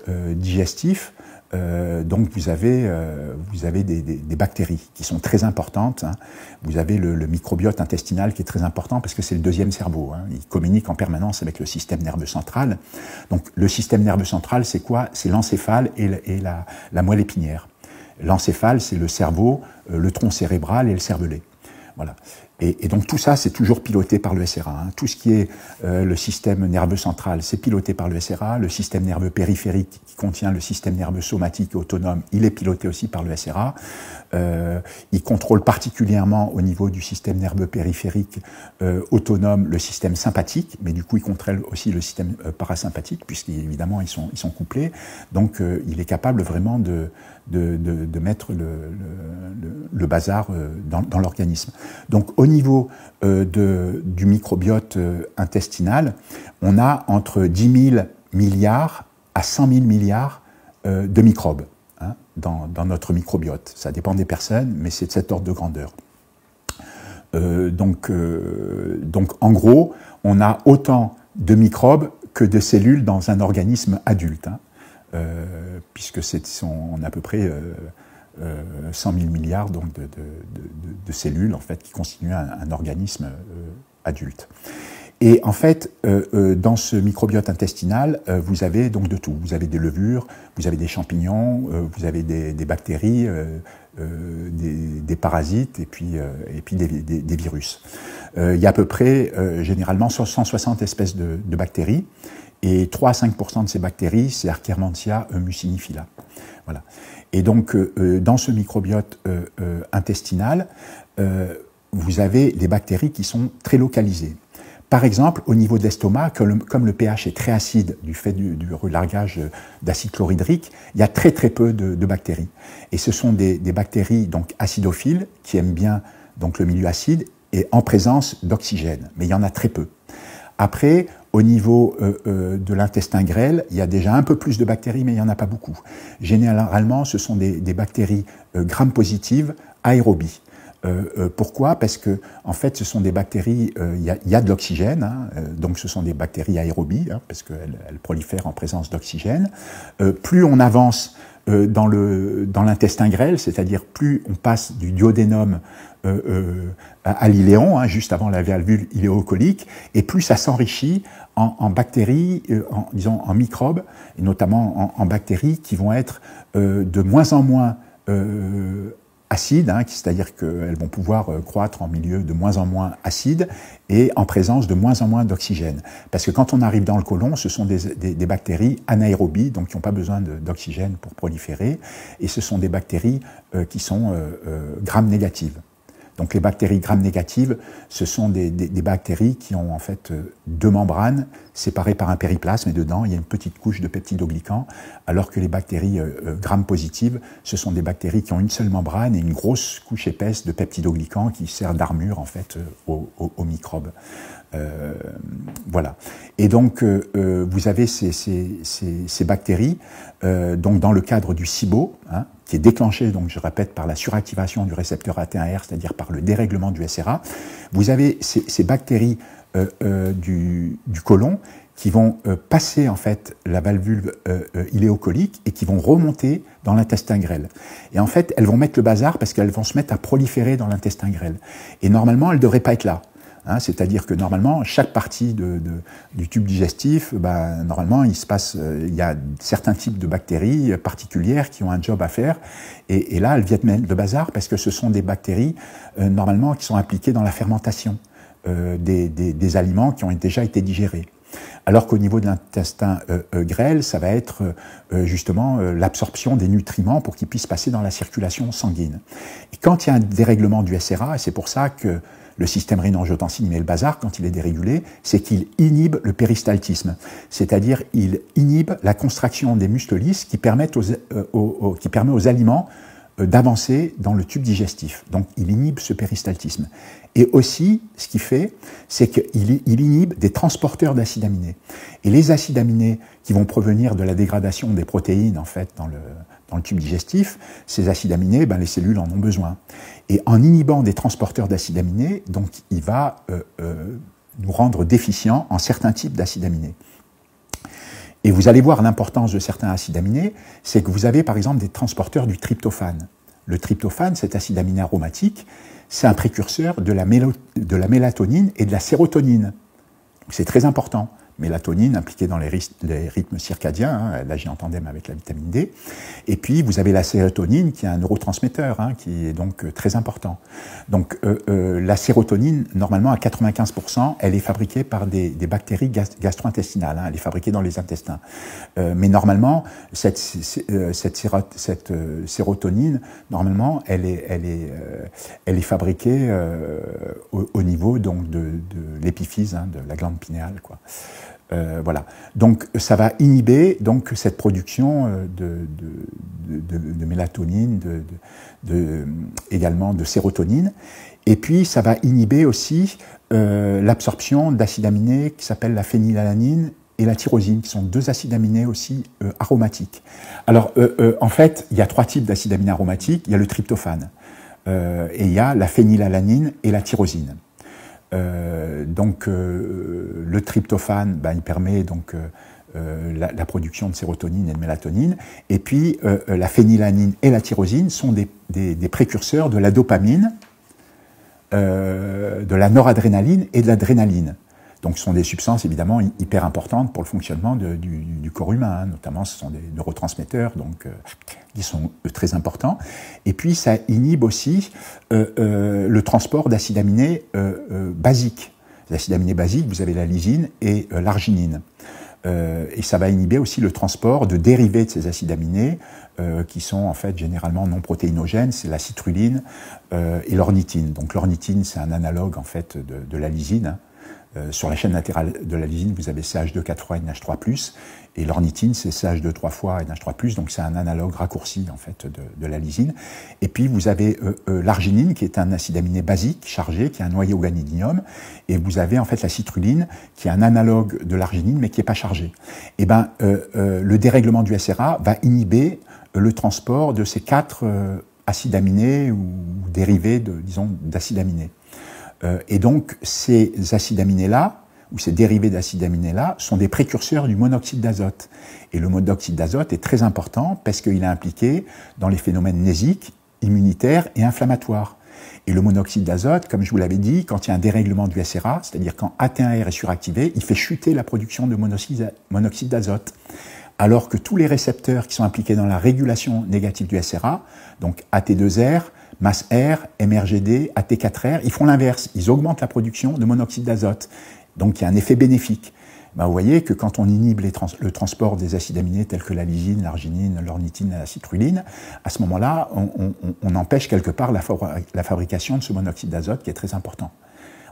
digestif, donc vous avez des bactéries qui sont très importantes. Hein. Vous avez le microbiote intestinal qui est très important parce que c'est le deuxième cerveau. Hein. Il communique en permanence avec le système nerveux central. Donc le système nerveux central, c'est quoi? C'est l'encéphale et la moelle épinière. L'encéphale, c'est le cerveau, le tronc cérébral et le cervelet. Voilà. Et donc tout ça, c'est toujours piloté par le SRA. Hein. Tout ce qui est le système nerveux central, c'est piloté par le SRA. Le système nerveux périphérique, qui contient le système nerveux somatique et autonome, il est piloté aussi par le SRA. Il contrôle particulièrement au niveau du système nerveux périphérique autonome le système sympathique, mais du coup il contrôle aussi le système parasympathique, puisqu'évidemment ils sont couplés. Donc il est capable vraiment de mettre le bazar dans l'organisme. Donc au niveau du microbiote intestinal, on a entre 10 000 milliards à 100 000 milliards de microbes hein, dans notre microbiote. Ça dépend des personnes, mais c'est de cet ordre de grandeur. Donc en gros, on a autant de microbes que de cellules dans un organisme adulte, hein, puisque on a à peu près 100 000 milliards donc, de cellules en fait, qui constituent un organisme adulte. Et en fait, dans ce microbiote intestinal, vous avez donc de tout. Vous avez des levures, vous avez des champignons, vous avez des bactéries, des parasites et puis des virus. Il y a à peu près, généralement, 160 espèces de bactéries. Et 3 à 5% de ces bactéries, c'est Akkermansia mucinifila. Voilà. Et donc, dans ce microbiote intestinal, vous avez des bactéries qui sont très localisées. Par exemple, au niveau de l'estomac, comme le pH est très acide du fait du relargage d'acide chlorhydrique, il y a très très peu de bactéries. Et ce sont des bactéries donc acidophiles qui aiment bien donc le milieu acide et en présence d'oxygène, mais il y en a très peu. Après, au niveau de l'intestin grêle, il y a déjà un peu plus de bactéries, mais il n'y en a pas beaucoup. Généralement, ce sont des bactéries gram-positives aérobies. Pourquoi? Parce que, en fait, ce sont des bactéries, il y a de l'oxygène, hein, donc ce sont des bactéries aérobies, hein, parce qu'elles prolifèrent en présence d'oxygène. Plus on avance dans l'intestin grêle, c'est-à-dire plus on passe du duodénum à l'iléon, hein, juste avant la valvule iléocolique, et plus ça s'enrichit en bactéries, disons en microbes, et notamment en bactéries qui vont être de moins en moins acides, hein, c'est-à-dire qu'elles vont pouvoir croître en milieu de moins en moins acide et en présence de moins en moins d'oxygène. Parce que quand on arrive dans le côlon, ce sont des bactéries anaérobies, donc qui n'ont pas besoin d'oxygène pour proliférer, et ce sont des bactéries qui sont gram-négatives. Donc les bactéries gram-négatives, ce sont des bactéries qui ont en fait 2 membranes séparées par un périplasme et dedans il y a une petite couche de peptidoglycans, alors que les bactéries gram-positives, ce sont des bactéries qui ont une seule membrane et une grosse couche épaisse de peptidoglycans qui sert d'armure en fait aux microbes. Voilà. Et donc vous avez ces bactéries donc dans le cadre du SIBO, hein, qui est déclenché, donc je répète, par la suractivation du récepteur AT1R, c'est-à-dire par le dérèglement du SRA. Vous avez ces bactéries du côlon qui vont passer en fait la valvule iléocolique et qui vont remonter dans l'intestin grêle. Et en fait, elles vont mettre le bazar parce qu'elles vont se mettre à proliférer dans l'intestin grêle. Et normalement, elles ne devraient pas être là. Hein, c'est-à-dire que normalement, chaque partie du tube digestif, normalement, il y a certains types de bactéries particulières qui ont un job à faire, et là, elles viennent mettre le bazar parce que ce sont des bactéries, normalement, qui sont impliquées dans la fermentation des aliments qui ont déjà été digérés. Alors qu'au niveau de l'intestin grêle, ça va être justement l'absorption des nutriments pour qu'ils puissent passer dans la circulation sanguine. Et quand il y a un dérèglement du SRA, et c'est pour ça que le système rénin-angiotensine met le bazar quand il est dérégulé, c'est qu'il inhibe le péristaltisme, c'est-à-dire il inhibe la contraction des muscles lisses qui permet aux aliments d'avancer dans le tube digestif. Donc il inhibe ce péristaltisme. Et aussi, ce qu'il fait, c'est qu'il inhibe des transporteurs d'acides aminés. Et les acides aminés qui vont provenir de la dégradation des protéines, en fait, dans le tube digestif, ces acides aminés, ben, les cellules en ont besoin. Et en inhibant des transporteurs d'acides aminés, donc il va nous rendre déficients en certains types d'acides aminés. Et vous allez voir l'importance de certains acides aminés, c'est que vous avez par exemple des transporteurs du tryptophane. Le tryptophane, cet acide aminé aromatique, c'est un précurseur de la mélatonine et de la sérotonine. C'est très important. Mélatonine impliquée dans les rythmes circadiens, hein, elle agit en tandem avec la vitamine D. Et puis vous avez la sérotonine qui est un neurotransmetteur, hein, qui est donc très important. Donc la sérotonine, normalement à 95%, elle est fabriquée par des bactéries gastro-intestinales, hein, elle est fabriquée dans les intestins. Mais normalement, cette sérotonine, normalement, elle est fabriquée au niveau donc de l'épiphyse, hein, de la glande pinéale, quoi. Voilà. Donc ça va inhiber donc cette production de mélatonine, également de sérotonine, et puis ça va inhiber aussi l'absorption d'acides aminés qui s'appellent la phénylalanine et la tyrosine, qui sont deux acides aminés aussi aromatiques. Alors en fait, il y a trois types d'acides aminés aromatiques. Il y a le tryptophane, et il y a la phénylalanine et la tyrosine. Donc le tryptophane, ben, il permet donc la production de sérotonine et de mélatonine, et puis la phénylalanine et la tyrosine sont des précurseurs de la dopamine, de la noradrénaline et de l'adrénaline. Donc ce sont des substances évidemment hyper importantes pour le fonctionnement du corps humain, hein. Notamment ce sont des neurotransmetteurs donc, qui sont très importants. Et puis ça inhibe aussi le transport d'acides aminés basiques. Les acides aminés basiques, vous avez la lysine et l'arginine. Et ça va inhiber aussi le transport de dérivés de ces acides aminés qui sont en fait généralement non protéinogènes, c'est la citruline et l'ornithine. Donc l'ornithine, c'est un analogue en fait de la lysine, hein. Sur la chaîne latérale de la lysine, vous avez CH2,4 NH3+, et l'ornithine, c'est CH2,3 NH3+, donc c'est un analogue raccourci en fait de la lysine. Et puis vous avez l'arginine, qui est un acide aminé basique chargé, qui est un noyau ganidinium, et vous avez en fait la citruline, qui est un analogue de l'arginine, mais qui n'est pas chargé. Et ben le dérèglement du SRA va inhiber le transport de ces quatre acides aminés ou dérivés disons d'acides aminés. Et donc, ces acides aminés-là, ou ces dérivés d'acides aminés-là, sont des précurseurs du monoxyde d'azote. Et le monoxyde d'azote est très important parce qu'il est impliqué dans les phénomènes nésiques, immunitaires et inflammatoires. Et le monoxyde d'azote, comme je vous l'avais dit, quand il y a un dérèglement du SRA, c'est-à-dire quand AT1R est suractivé, il fait chuter la production de monoxyde d'azote. Alors que tous les récepteurs qui sont impliqués dans la régulation négative du SRA, donc AT2R, MAS-R, MRGD, AT4R, ils font l'inverse, ils augmentent la production de monoxyde d'azote. Donc il y a un effet bénéfique. Ben, vous voyez que quand on inhibe le transport des acides aminés tels que la lysine, l'arginine, l'ornithine et la citruline, à ce moment-là, on empêche quelque part la fabrication de ce monoxyde d'azote qui est très important.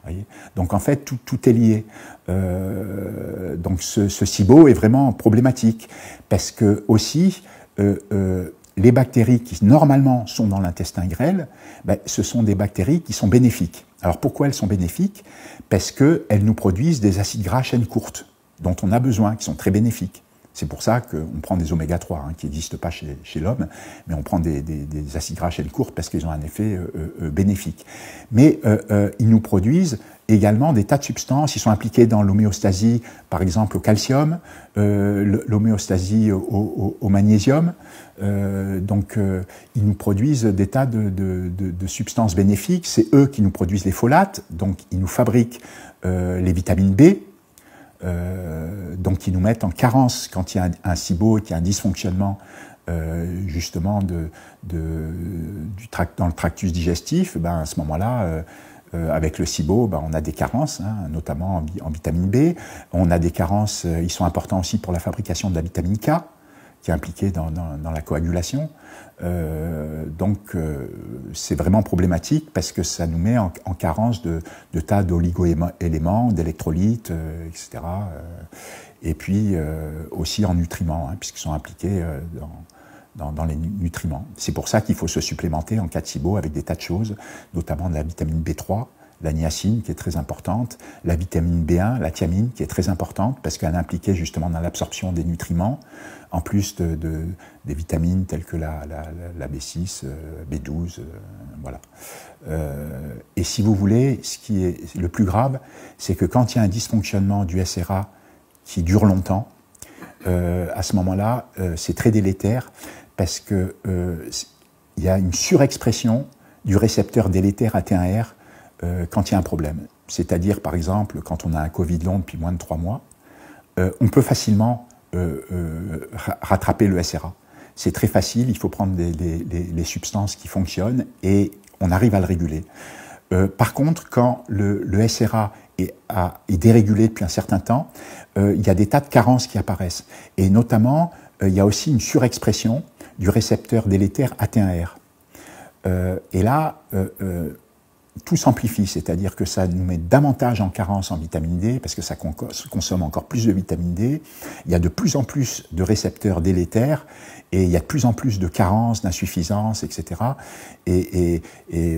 Voyez, donc en fait, tout est lié. Donc ce SIBO est vraiment problématique parce que aussi les bactéries qui normalement sont dans l'intestin grêle, ben, ce sont des bactéries qui sont bénéfiques. Alors pourquoi elles sont bénéfiques? Parce qu'elles nous produisent des acides gras à chaîne courte, dont on a besoin, qui sont très bénéfiques. C'est pour ça qu'on prend des oméga 3, hein, qui n'existent pas chez l'homme, mais on prend des acides gras à chaîne courte parce qu'ils ont un effet bénéfique. Mais ils nous produisent également des tas de substances, ils sont impliqués dans l'homéostasie, par exemple au calcium, l'homéostasie au magnésium, donc ils nous produisent des tas de substances bénéfiques, c'est eux qui nous produisent les folates, donc ils nous fabriquent les vitamines B, donc qui nous mettent en carence quand il y a un SIBO, qu'il y a un dysfonctionnement justement dans le tractus digestif, ben à ce moment-là, Avec le SIBO, on a des carences, hein, notamment en vitamine B. On a des carences, ils sont importants aussi pour la fabrication de la vitamine K, qui est impliquée dans la coagulation. Donc c'est vraiment problématique parce que ça nous met en carence de tas d'oligo-éléments, d'électrolytes, etc. Et puis aussi en nutriments, hein, puisqu'ils sont impliqués dans les nutriments. C'est pour ça qu'il faut se supplémenter en cas de SIBO avec des tas de choses, notamment de la vitamine B3, la niacine qui est très importante, la vitamine B1, la thiamine qui est très importante parce qu'elle est impliquée justement dans l'absorption des nutriments, en plus des vitamines telles que la B6, B12, voilà. Et si vous voulez, ce qui est le plus grave, c'est que quand il y a un dysfonctionnement du SRA qui dure longtemps, à ce moment-là, c'est très délétère parce que il y a une surexpression du récepteur délétère AT1R quand il y a un problème. C'est-à-dire, par exemple, quand on a un Covid long depuis moins de 3 mois, on peut facilement rattraper le SRA. C'est très facile, il faut prendre les substances qui fonctionnent et on arrive à le réguler. Par contre, quand le SRA est dérégulé depuis un certain temps, il y a des tas de carences qui apparaissent. Et notamment, il y a aussi une surexpression du récepteur délétère AT1R. Et là, tout s'amplifie, c'est-à-dire que ça nous met davantage en carence en vitamine D, parce que ça consomme encore plus de vitamine D. Il y a de plus en plus de récepteurs délétères, et il y a de plus en plus de carences, d'insuffisances, etc. Et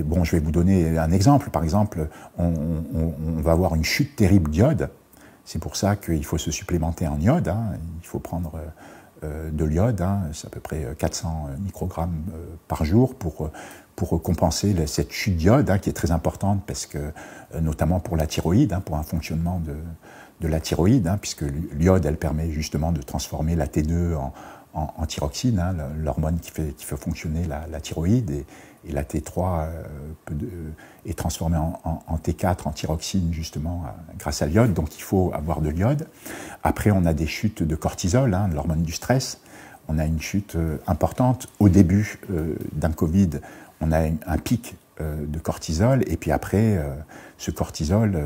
bon, je vais vous donner un exemple. Par exemple, on va avoir une chute terrible d'iode. C'est pour ça qu'il faut se supplémenter en iode, hein. Il faut prendre de l'iode, hein. C'est à peu près 400 microgrammes par jour pour compenser cette chute d'iode, hein, qui est très importante parce que, notamment pour la thyroïde, hein, pour un fonctionnement de la thyroïde, hein, puisque l'iode, elle permet justement de transformer la T2 en thyroxine, hein, l'hormone qui fait fonctionner la thyroïde, et la T3 est transformée en T4, en thyroxine, justement, grâce à l'iode. Donc il faut avoir de l'iode. Après, on a des chutes de cortisol, hein, l'hormone du stress. On a une chute importante. Au début d'un Covid, on a un pic de cortisol, et puis après, ce cortisol,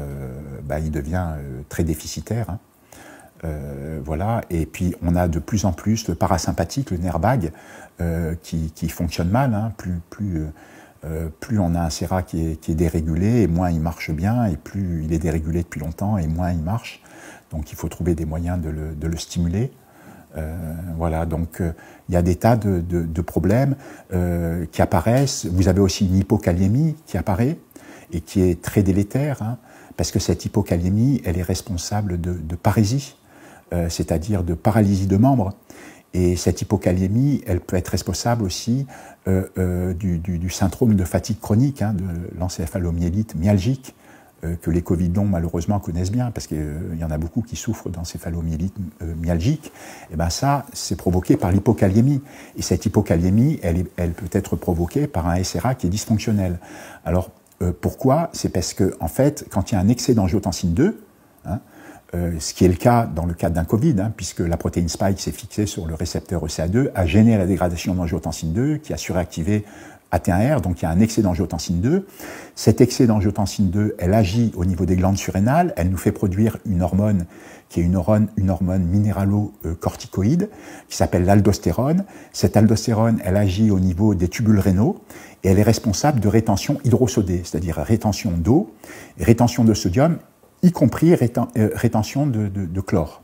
il devient très déficitaire, hein. Voilà, et puis on a de plus en plus le parasympathique, le nerf vague, qui fonctionne mal, hein. Plus on a un SERA qui est dérégulé, et moins il marche bien, et plus il est dérégulé depuis longtemps, et moins il marche. Donc il faut trouver des moyens de le stimuler. Voilà, donc il y a des tas de problèmes qui apparaissent. Vous avez aussi une hypokaliémie qui apparaît et qui est très délétère, hein, parce que cette hypokaliémie, elle est responsable de parésie, c'est-à-dire de paralysie de membres. Et cette hypokaliémie, elle peut être responsable aussi du syndrome de fatigue chronique, hein, de l'encéphalomyélite myalgique, que les Covid longs, malheureusement, connaissent bien, parce qu'il y en a beaucoup qui souffrent d'encéphalomyélite myalgique. Et bien ça, c'est provoqué par l'hypokaliémie. Et cette hypokaliémie, elle peut être provoquée par un SRA qui est dysfonctionnel. Alors, pourquoi? C'est parce que, en fait, quand il y a un excès d'angiotensine 2, hein, ce qui est le cas dans le cadre d'un Covid, hein, puisque la protéine spike s'est fixée sur le récepteur ECA2, a gêné la dégradation d'angiotensine 2, qui a suractivé AT1R, donc il y a un excès d'angiotensine 2. Cet excès d'angiotensine 2, elle agit au niveau des glandes surrénales, elle nous fait produire une hormone qui est une hormone minéralo-corticoïde, qui s'appelle l'aldostérone. Cette aldostérone, elle agit au niveau des tubules rénaux, et elle est responsable de rétention hydrosodée, c'est-à-dire rétention d'eau, rétention de sodium, y compris rétention de chlore.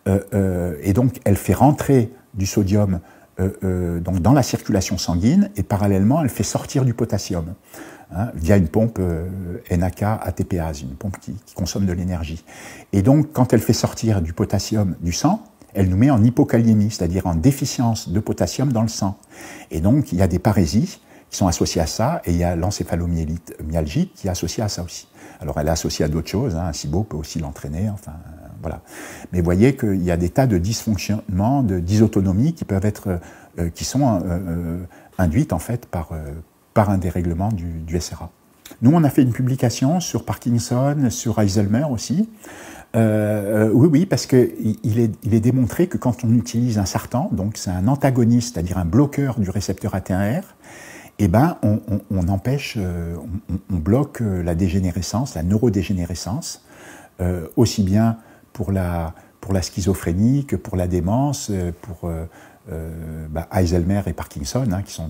Et donc, elle fait rentrer du sodium donc dans la circulation sanguine, et parallèlement, elle fait sortir du potassium, hein, via une pompe NAK-ATPase, une pompe qui consomme de l'énergie. Et donc, quand elle fait sortir du potassium du sang, elle nous met en hypokaliémie, c'est-à-dire en déficience de potassium dans le sang. Et donc, il y a des parésies qui sont associées à ça, et il y a l'encéphalomyélite myalgique qui est associée à ça aussi. Alors, elle est associée à d'autres choses, hein, un SIBO peut aussi l'entraîner, enfin, voilà. Mais vous voyez qu'il y a des tas de dysfonctionnements, de dysautonomies qui peuvent être, qui sont induites en fait par un dérèglement du SRA. Nous, on a fait une publication sur Parkinson, sur Alzheimer aussi. Oui, parce qu'il est démontré que quand on utilise un sartan, donc c'est un antagoniste, c'est-à-dire un bloqueur du récepteur AT1R, eh ben, on empêche, on bloque la dégénérescence, la neurodégénérescence, aussi bien pour la schizophrénie que pour la démence, pour Alzheimer et Parkinson, hein, qui sont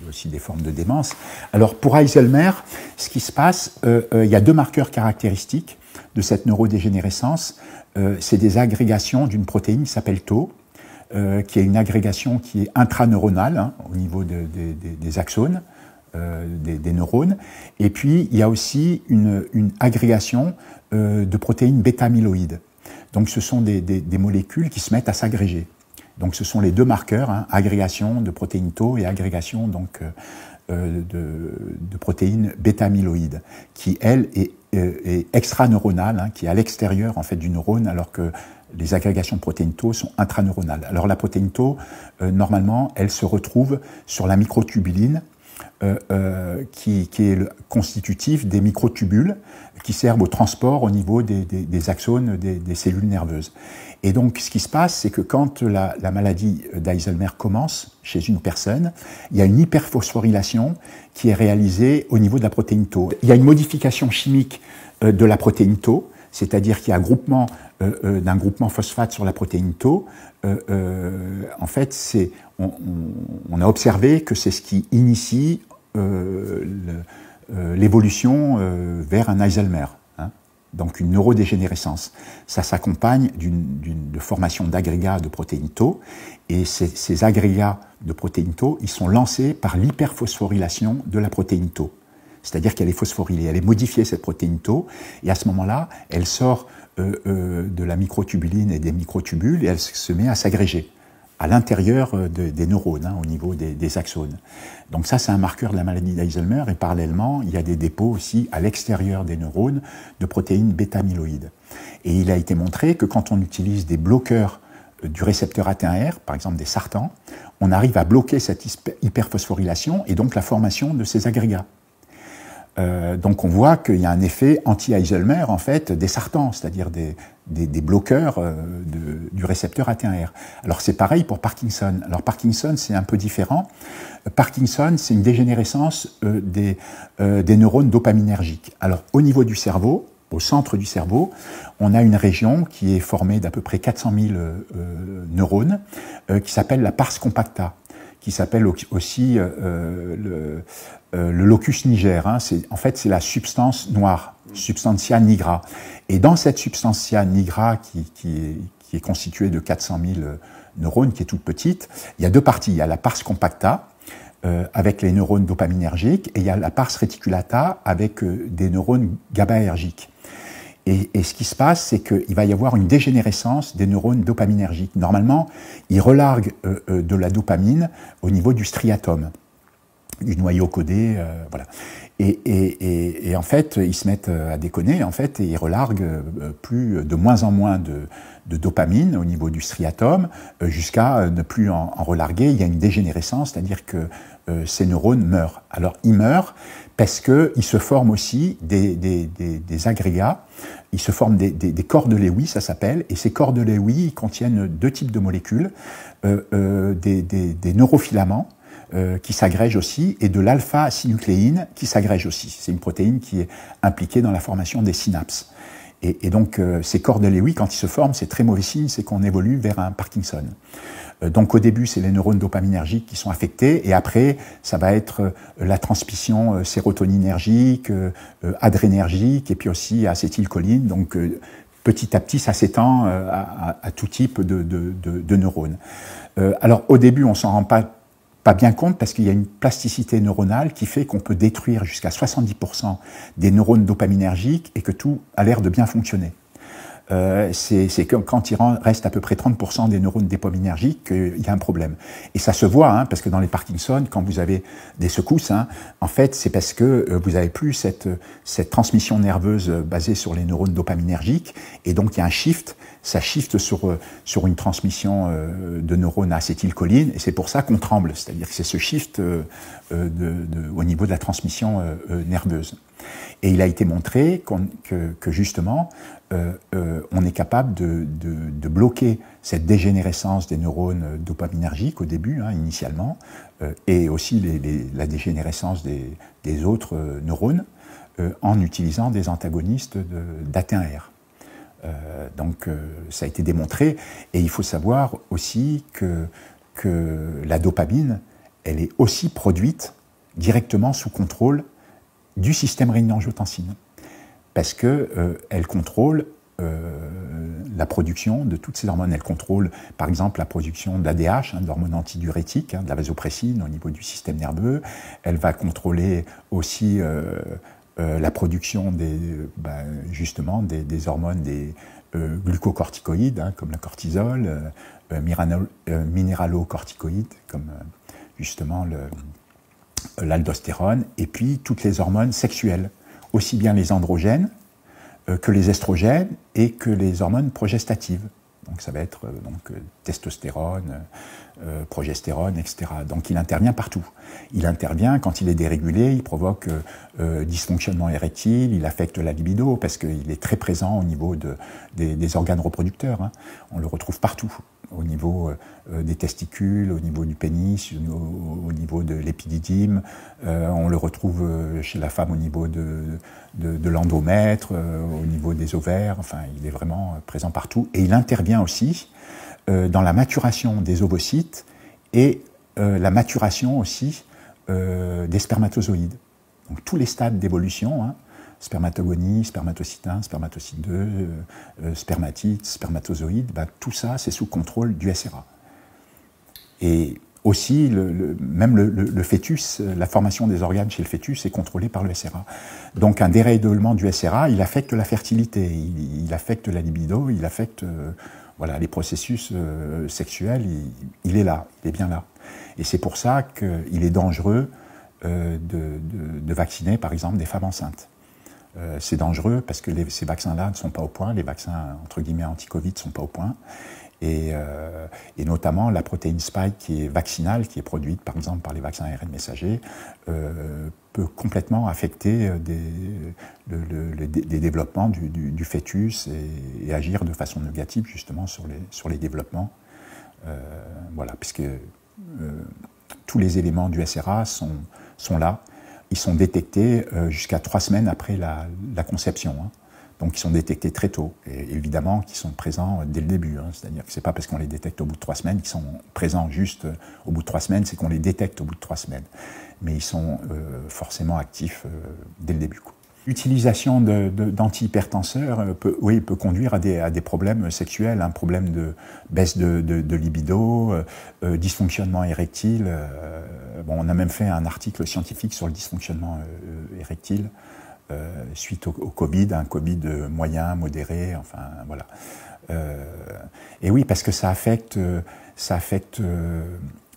aussi des formes de démence. Alors pour Alzheimer, ce qui se passe, il y a deux marqueurs caractéristiques de cette neurodégénérescence. C'est des agrégations d'une protéine qui s'appelle Tau, qui est une agrégation qui est intraneuronale, hein, au niveau des axones, des neurones. Et puis il y a aussi une agrégation de protéines bêta-amyloïdes. Donc ce sont des molécules qui se mettent à s'agréger. Donc ce sont les deux marqueurs, hein, agrégation de protéines Tau et agrégation donc, de protéines bêta-amyloïdes, qui elle est extraneuronale, hein, qui est à l'extérieur en fait du neurone, alors que les agrégations de protéines Tau sont intraneuronales. Alors la protéine Tau, normalement, elle se retrouve sur la microtubuline, qui est le constitutif des microtubules qui servent au transport au niveau des axones des cellules nerveuses. Et donc, ce qui se passe, c'est que quand la maladie d'Alzheimer commence chez une personne, il y a une hyperphosphorylation qui est réalisée au niveau de la protéine Tau. Il y a une modification chimique de la protéine Tau, c'est-à-dire qu'il y a un groupement d'un groupement phosphate sur la protéine Tau. En fait, on a observé que c'est ce qui initie l'évolution vers un Alzheimer, hein, donc une neurodégénérescence. Ça s'accompagne de formation d'agrégats de protéines Tau, et ces agrégats de protéines Tau, ils sont lancés par l'hyperphosphorylation de la protéine Tau. C'est-à-dire qu'elle est phosphorylée, elle est modifiée cette protéine Tau, et à ce moment-là, elle sort de la microtubuline et des microtubules, et elle se met à s'agréger à l'intérieur des neurones, hein, au niveau des axones. Donc ça, c'est un marqueur de la maladie d'Alzheimer, et parallèlement, il y a des dépôts aussi à l'extérieur des neurones de protéines bêta-amyloïdes. Et il a été montré que quand on utilise des bloqueurs du récepteur AT1R, par exemple des sartans, on arrive à bloquer cette hyperphosphorylation et donc la formation de ces agrégats. Donc on voit qu'il y a un effet anti-Alzheimer en fait des sartans, c'est-à-dire des bloqueurs du récepteur AT1R. Alors c'est pareil pour Parkinson. Alors Parkinson c'est un peu différent. Parkinson c'est une dégénérescence des neurones dopaminergiques. Alors au niveau du cerveau, au centre du cerveau, on a une région qui est formée d'à peu près 400 000 neurones qui s'appelle la pars compacta, qui s'appelle aussi le locus niger. Hein. En fait, c'est la substance noire, substantia nigra. Et dans cette substantia nigra qui est constituée de 400 000 neurones, qui est toute petite, il y a deux parties. Il y a la pars compacta, avec les neurones dopaminergiques, et il y a la pars reticulata avec des neurones GABAergiques. Et ce qui se passe, c'est qu'il va y avoir une dégénérescence des neurones dopaminergiques. Normalement, ils relarguent de la dopamine au niveau du striatum, du noyau codé, voilà. Et en fait, ils se mettent à déconner, en fait, et ils relarguent de moins en moins de dopamine au niveau du striatum, jusqu'à ne plus en relarguer. Il y a une dégénérescence, c'est-à-dire que ces neurones meurent. Alors, ils meurent parce qu'ils se forment aussi des agrégats, ils se forment des corps de Lewy, ça s'appelle, et ces corps de Lewy contiennent deux types de molécules, des neurofilaments, qui s'agrège aussi, et de l'alpha-synucléine qui s'agrège aussi. C'est une protéine qui est impliquée dans la formation des synapses. Et donc, ces corps de Lewy, quand ils se forment, c'est très mauvais signe, c'est qu'on évolue vers un Parkinson. Donc, au début, c'est les neurones dopaminergiques qui sont affectés, et après, ça va être la transmission sérotoninergique, adrénergique, et puis aussi acétylcholine. Donc, petit à petit, ça s'étend à tout type de neurones. Alors, au début, on s'en rend pas bien compte parce qu'il y a une plasticité neuronale qui fait qu'on peut détruire jusqu'à 70% des neurones dopaminergiques et que tout a l'air de bien fonctionner. C'est quand il reste à peu près 30% des neurones dopaminergiques qu'il y a un problème. Et ça se voit, hein, parce que dans les Parkinson, quand vous avez des secousses, hein, en fait, c'est parce que vous n'avez plus cette transmission nerveuse basée sur les neurones dopaminergiques, et donc il y a un shift, ça shift sur une transmission de neurones à acétylcholine, et c'est pour ça qu'on tremble, c'est-à-dire que c'est ce shift au niveau de la transmission nerveuse. Et il a été montré que justement, on est capable de bloquer cette dégénérescence des neurones dopaminergiques au début, hein, initialement, et aussi la dégénérescence des autres neurones en utilisant des antagonistes d'AT1R. Donc ça a été démontré, et il faut savoir aussi que la dopamine, elle est aussi produite directement sous contrôle du système rénine-angiotensine, parce qu'elle contrôle la production de toutes ces hormones. Elle contrôle par exemple la production d'ADH, hein, d'hormones antidiurétiques, hein, de la vasopressine au niveau du système nerveux. Elle va contrôler aussi la production justement des hormones, des glucocorticoïdes, hein, comme le cortisol, minéralocorticoïdes, comme justement l'aldostérone, et puis toutes les hormones sexuelles, aussi bien les androgènes que les estrogènes et que les hormones progestatives. Donc ça va être testostérone, progestérone, etc. Donc il intervient partout. Il intervient quand il est dérégulé, il provoque dysfonctionnement érectile, il affecte la libido parce qu'il est très présent au niveau des organes reproducteurs, hein. On le retrouve partout, au niveau des testicules, au niveau du pénis, au niveau de l'épididyme, on le retrouve chez la femme au niveau de l'endomètre, au niveau des ovaires, enfin il est vraiment présent partout, et il intervient aussi dans la maturation des ovocytes et la maturation aussi des spermatozoïdes. Donc tous les stades d'évolution, hein, spermatogonie, spermatocyte 1, spermatocyte 2, spermatite, spermatozoïde, tout ça c'est sous contrôle du SRA. Et aussi, même le fœtus, la formation des organes chez le fœtus est contrôlée par le SRA. Donc un dérèglement du SRA, il affecte la fertilité, il affecte la libido, il affecte voilà, les processus sexuels, il est là, il est bien là. Et c'est pour ça qu'il est dangereux de vacciner, par exemple, des femmes enceintes. C'est dangereux parce que ces vaccins-là ne sont pas au point, les vaccins entre guillemets anti-Covid ne sont pas au point, et notamment la protéine spike qui est vaccinale, qui est produite par exemple par les vaccins ARN messagers, peut complètement affecter des développements du fœtus et agir de façon négative justement sur les développements. Voilà, puisque tous les éléments du SRA sont là. Ils sont détectés jusqu'à 3 semaines après la conception, hein. Donc ils sont détectés très tôt, et évidemment qu'ils sont présents dès le début, hein. C'est-à-dire que ce n'est pas parce qu'on les détecte au bout de 3 semaines qu'ils sont présents juste au bout de 3 semaines, c'est qu'on les détecte au bout de 3 semaines. Mais ils sont forcément actifs dès le début, quoi. L'utilisation d'antihypertenseurs peut conduire à des problèmes sexuels, un problème de baisse de libido, dysfonctionnement érectile. Bon, on a même fait un article scientifique sur le dysfonctionnement érectile suite au Covid, un Covid moyen, modéré, enfin voilà. Et oui, parce que ça affecte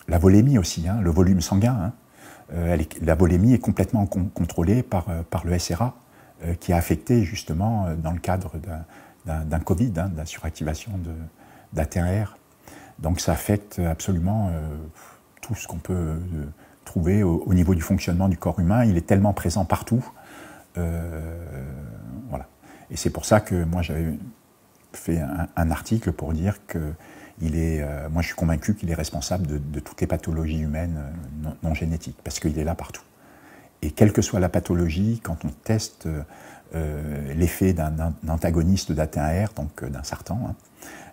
la volémie aussi, hein, le volume sanguin, hein. La volémie est complètement contrôlée par le SRA, qui est affecté justement dans le cadre d'un Covid, hein, de la suractivation d'AT1R. Donc ça affecte absolument tout ce qu'on peut trouver au niveau du fonctionnement du corps humain. Il est tellement présent partout. Voilà. Et c'est pour ça que moi j'avais fait un article pour dire que moi je suis convaincu qu'il est responsable de toutes les pathologies humaines non génétiques, parce qu'il est là partout. Et quelle que soit la pathologie, quand on teste l'effet d'un antagoniste d'AT1R, donc d'un sartan, hein,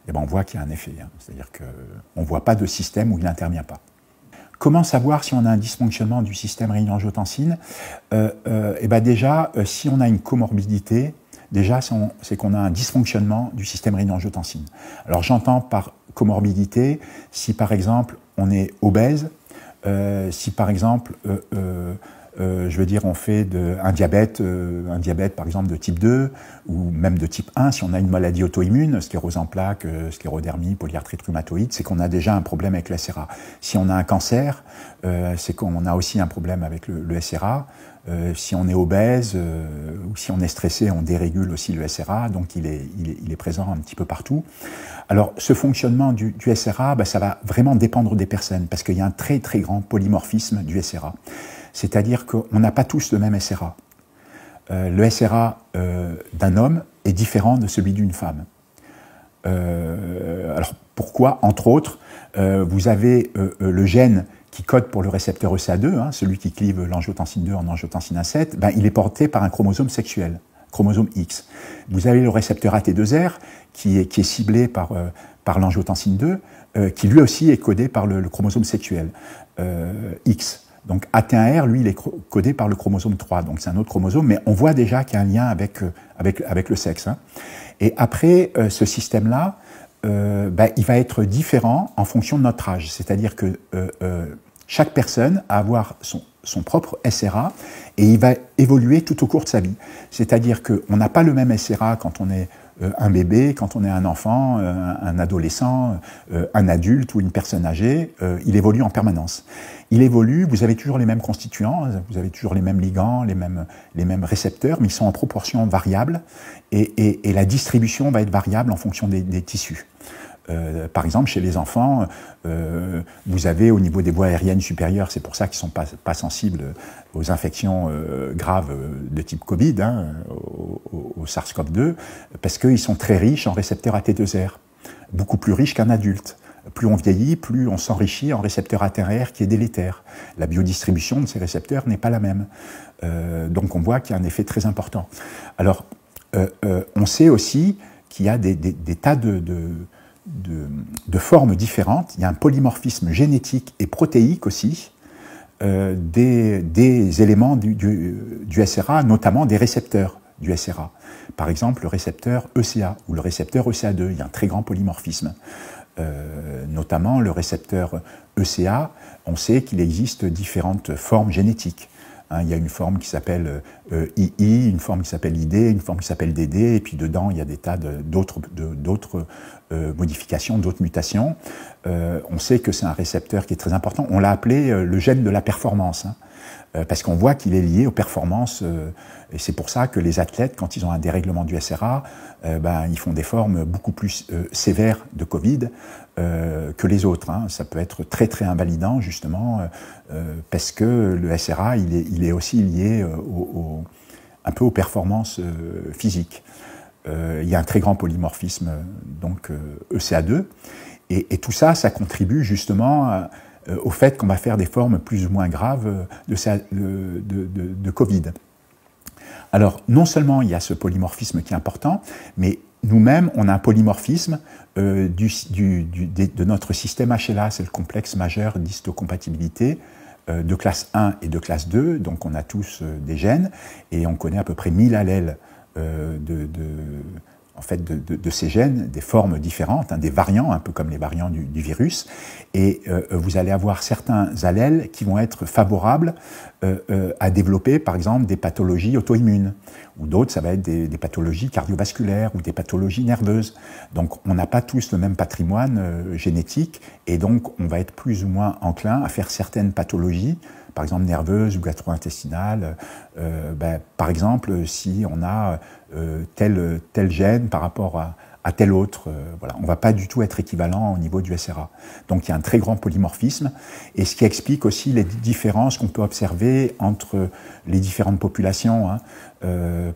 et ben on voit qu'il y a un effet, hein. C'est-à-dire qu'on ne voit pas de système où il n'intervient pas. Comment savoir si on a un dysfonctionnement du système rénine-angiotensine? Et ben déjà, si on a une comorbidité, déjà c'est qu'on a un dysfonctionnement du système rénine-angiotensine. Alors j'entends par comorbidité, si par exemple on est obèse, si par exemple je veux dire on fait un diabète par exemple de type 2 ou même de type 1, si on a une maladie auto-immune, sclérose en plaques, sclérodermie, polyarthrite rhumatoïde, c'est qu'on a déjà un problème avec le SRA. Si on a un cancer, c'est qu'on a aussi un problème avec le SRA. Si on est obèse ou si on est stressé, on dérégule aussi le SRA, donc il est présent un petit peu partout. Alors ce fonctionnement du SRA, ça va vraiment dépendre des personnes, parce qu'il y a un très très grand polymorphisme du SRA. C'est-à-dire qu'on n'a pas tous le même SRA. Le SRA d'un homme est différent de celui d'une femme. Alors pourquoi? Entre autres, vous avez le gène qui code pour le récepteur ECA2, hein, celui qui clive l'angiotensine 2 en angiotensine 1,7, ben, il est porté par un chromosome sexuel, chromosome X. Vous avez le récepteur AT2R qui est ciblé par l'angiotensine 2, qui lui aussi est codé par le chromosome sexuel X. Donc AT1R, lui, il est codé par le chromosome 3, donc c'est un autre chromosome, mais on voit déjà qu'il y a un lien avec le sexe. Hein. Et après, ce système-là, il va être différent en fonction de notre âge. C'est-à-dire que chaque personne va avoir son propre SRA et il va évoluer tout au cours de sa vie. C'est-à-dire qu'on n'a pas le même SRA quand on est un bébé, quand on est un enfant, un adolescent, un adulte ou une personne âgée. Il évolue en permanence. Il évolue, vous avez toujours les mêmes constituants, vous avez toujours les mêmes ligands, les mêmes récepteurs, mais ils sont en proportion variable et la distribution va être variable en fonction des tissus. Par exemple, chez les enfants, vous avez au niveau des voies aériennes supérieures, c'est pour ça qu'ils ne sont pas sensibles aux infections graves de type Covid, hein, au SARS-CoV-2, parce qu'ils sont très riches en récepteurs AT2R, beaucoup plus riches qu'un adulte. Plus on vieillit, plus on s'enrichit en récepteur AT1R qui est délétère. La biodistribution de ces récepteurs n'est pas la même. Donc on voit qu'il y a un effet très important. Alors, on sait aussi qu'il y a des tas de formes différentes. Il y a un polymorphisme génétique et protéique aussi des éléments du SRA, notamment des récepteurs du SRA. Par exemple, le récepteur ECA ou le récepteur ECA2, il y a un très grand polymorphisme. Notamment le récepteur ECA, on sait qu'il existe différentes formes génétiques. Hein, il y a une forme qui s'appelle II, une forme qui s'appelle ID, une forme qui s'appelle DD, et puis dedans il y a des tas d'autres modifications, d'autres mutations. On sait que c'est un récepteur qui est très important. On l'a appelé le gène de la performance, hein, parce qu'on voit qu'il est lié aux performances, et c'est pour ça que les athlètes, quand ils ont un dérèglement du SRA, ils font des formes beaucoup plus sévères de Covid que les autres. Hein. Ça peut être très très invalidant justement parce que le SRA il est aussi lié un peu aux performances physiques. Il y a un très grand polymorphisme donc ECA2 et tout ça, ça contribue justement au fait qu'on va faire des formes plus ou moins graves de Covid. Alors, non seulement il y a ce polymorphisme qui est important, mais nous-mêmes, on a un polymorphisme de notre système HLA, c'est le complexe majeur d'histocompatibilité de classe 1 et de classe 2, donc on a tous des gènes, et on connaît à peu près 1000 allèles de ces gènes, des formes différentes, hein, des variants, un peu comme les variants du virus, et vous allez avoir certains allèles qui vont être favorables à développer, par exemple, des pathologies auto-immunes, ou d'autres, ça va être des pathologies cardiovasculaires ou des pathologies nerveuses. Donc, on n'a pas tous le même patrimoine génétique, et donc on va être plus ou moins enclin à faire certaines pathologies, par exemple nerveuses ou gastro-intestinales. Par exemple, si on a tel gène par rapport à tel autre, voilà. On ne va pas du tout être équivalent au niveau du SRA. Donc il y a un très grand polymorphisme, et ce qui explique aussi les différences qu'on peut observer entre les différentes populations, hein,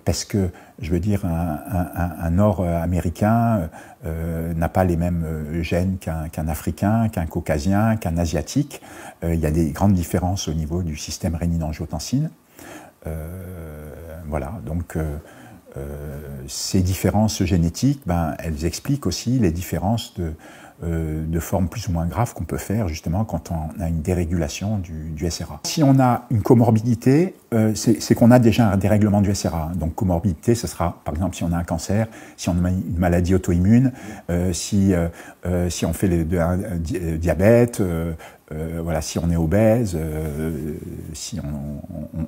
parce que, je veux dire, un Nord-Américain n'a pas les mêmes gènes qu'un Africain, qu'un Caucasien, qu'un Asiatique. Il y a des grandes différences au niveau du système rénine-angiotensine. Voilà, donc ces différences génétiques, elles expliquent aussi les différences de formes plus ou moins graves qu'on peut faire justement quand on a une dérégulation du SRA. Si on a une comorbidité, c'est qu'on a déjà un dérèglement du SRA. Donc comorbidité, ce sera par exemple si on a un cancer, si on a une maladie auto-immune, si on fait un diabète, voilà, si on est obèse, si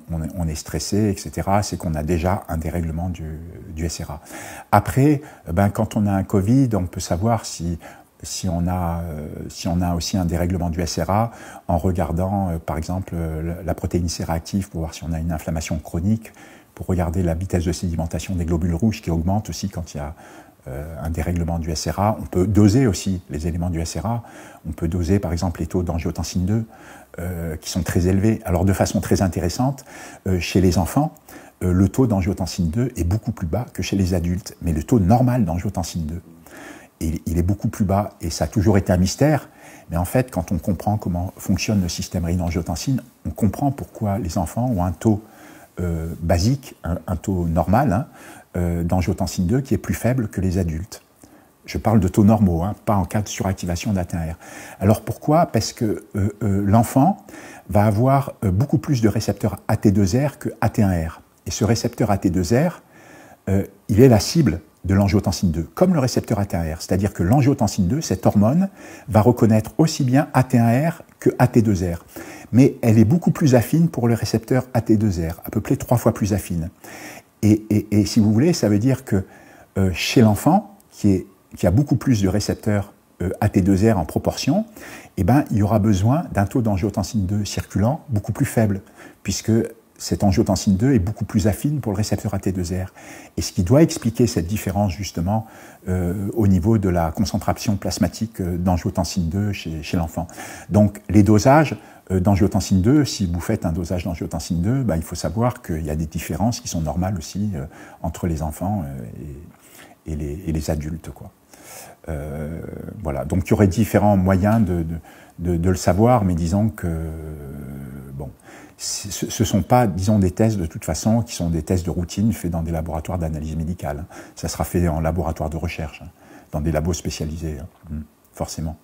on est stressé, etc., c'est qu'on a déjà un dérèglement du SRA. Après, quand on a un Covid, on peut savoir si on a aussi un dérèglement du SRA en regardant, par exemple, la protéine C réactive pour voir si on a une inflammation chronique, pour regarder la vitesse de sédimentation des globules rouges qui augmente aussi quand il y a un dérèglement du SRA. On peut doser aussi les éléments du SRA. On peut doser par exemple les taux d'angiotensine 2 qui sont très élevés. Alors de façon très intéressante, chez les enfants, le taux d'angiotensine 2 est beaucoup plus bas que chez les adultes. Mais le taux normal d'angiotensine 2, il est beaucoup plus bas. Et ça a toujours été un mystère. Mais en fait, quand on comprend comment fonctionne le système rénine-angiotensine, on comprend pourquoi les enfants ont un taux basique, un taux normal d'angiotensine 2 qui est plus faible que les adultes. Je parle de taux normaux, pas en cas de suractivation d'AT1R. Alors pourquoi? Parce que l'enfant va avoir beaucoup plus de récepteurs AT2R que AT1R. Et ce récepteur AT2R, il est la cible de l'angiotensine 2, comme le récepteur AT1R. C'est-à-dire que l'angiotensine 2, cette hormone, va reconnaître aussi bien AT1R que AT2R. Mais elle est beaucoup plus affine pour le récepteur AT2R, à peu près 3 fois plus affine. Et si vous voulez, ça veut dire que chez l'enfant, qui a beaucoup plus de récepteurs AT2R en proportion, eh ben, il y aura besoin d'un taux d'angiotensine 2 circulant beaucoup plus faible, puisque cette angiotensine 2 est beaucoup plus affine pour le récepteur AT2R. Et ce qui doit expliquer cette différence, justement, au niveau de la concentration plasmatique d'angiotensine 2 chez l'enfant. Donc, les dosages d'angiotensine 2, si vous faites un dosage d'angiotensine 2, ben, il faut savoir qu'il y a des différences qui sont normales aussi entre les enfants et les adultes, quoi. Voilà. Donc, il y aurait différents moyens de le savoir, mais disons que, bon, ce ne sont pas, disons, des tests de toute façon qui sont des tests de routine faits dans des laboratoires d'analyse médicale. Ça sera fait en laboratoire de recherche, dans des labos spécialisés, forcément.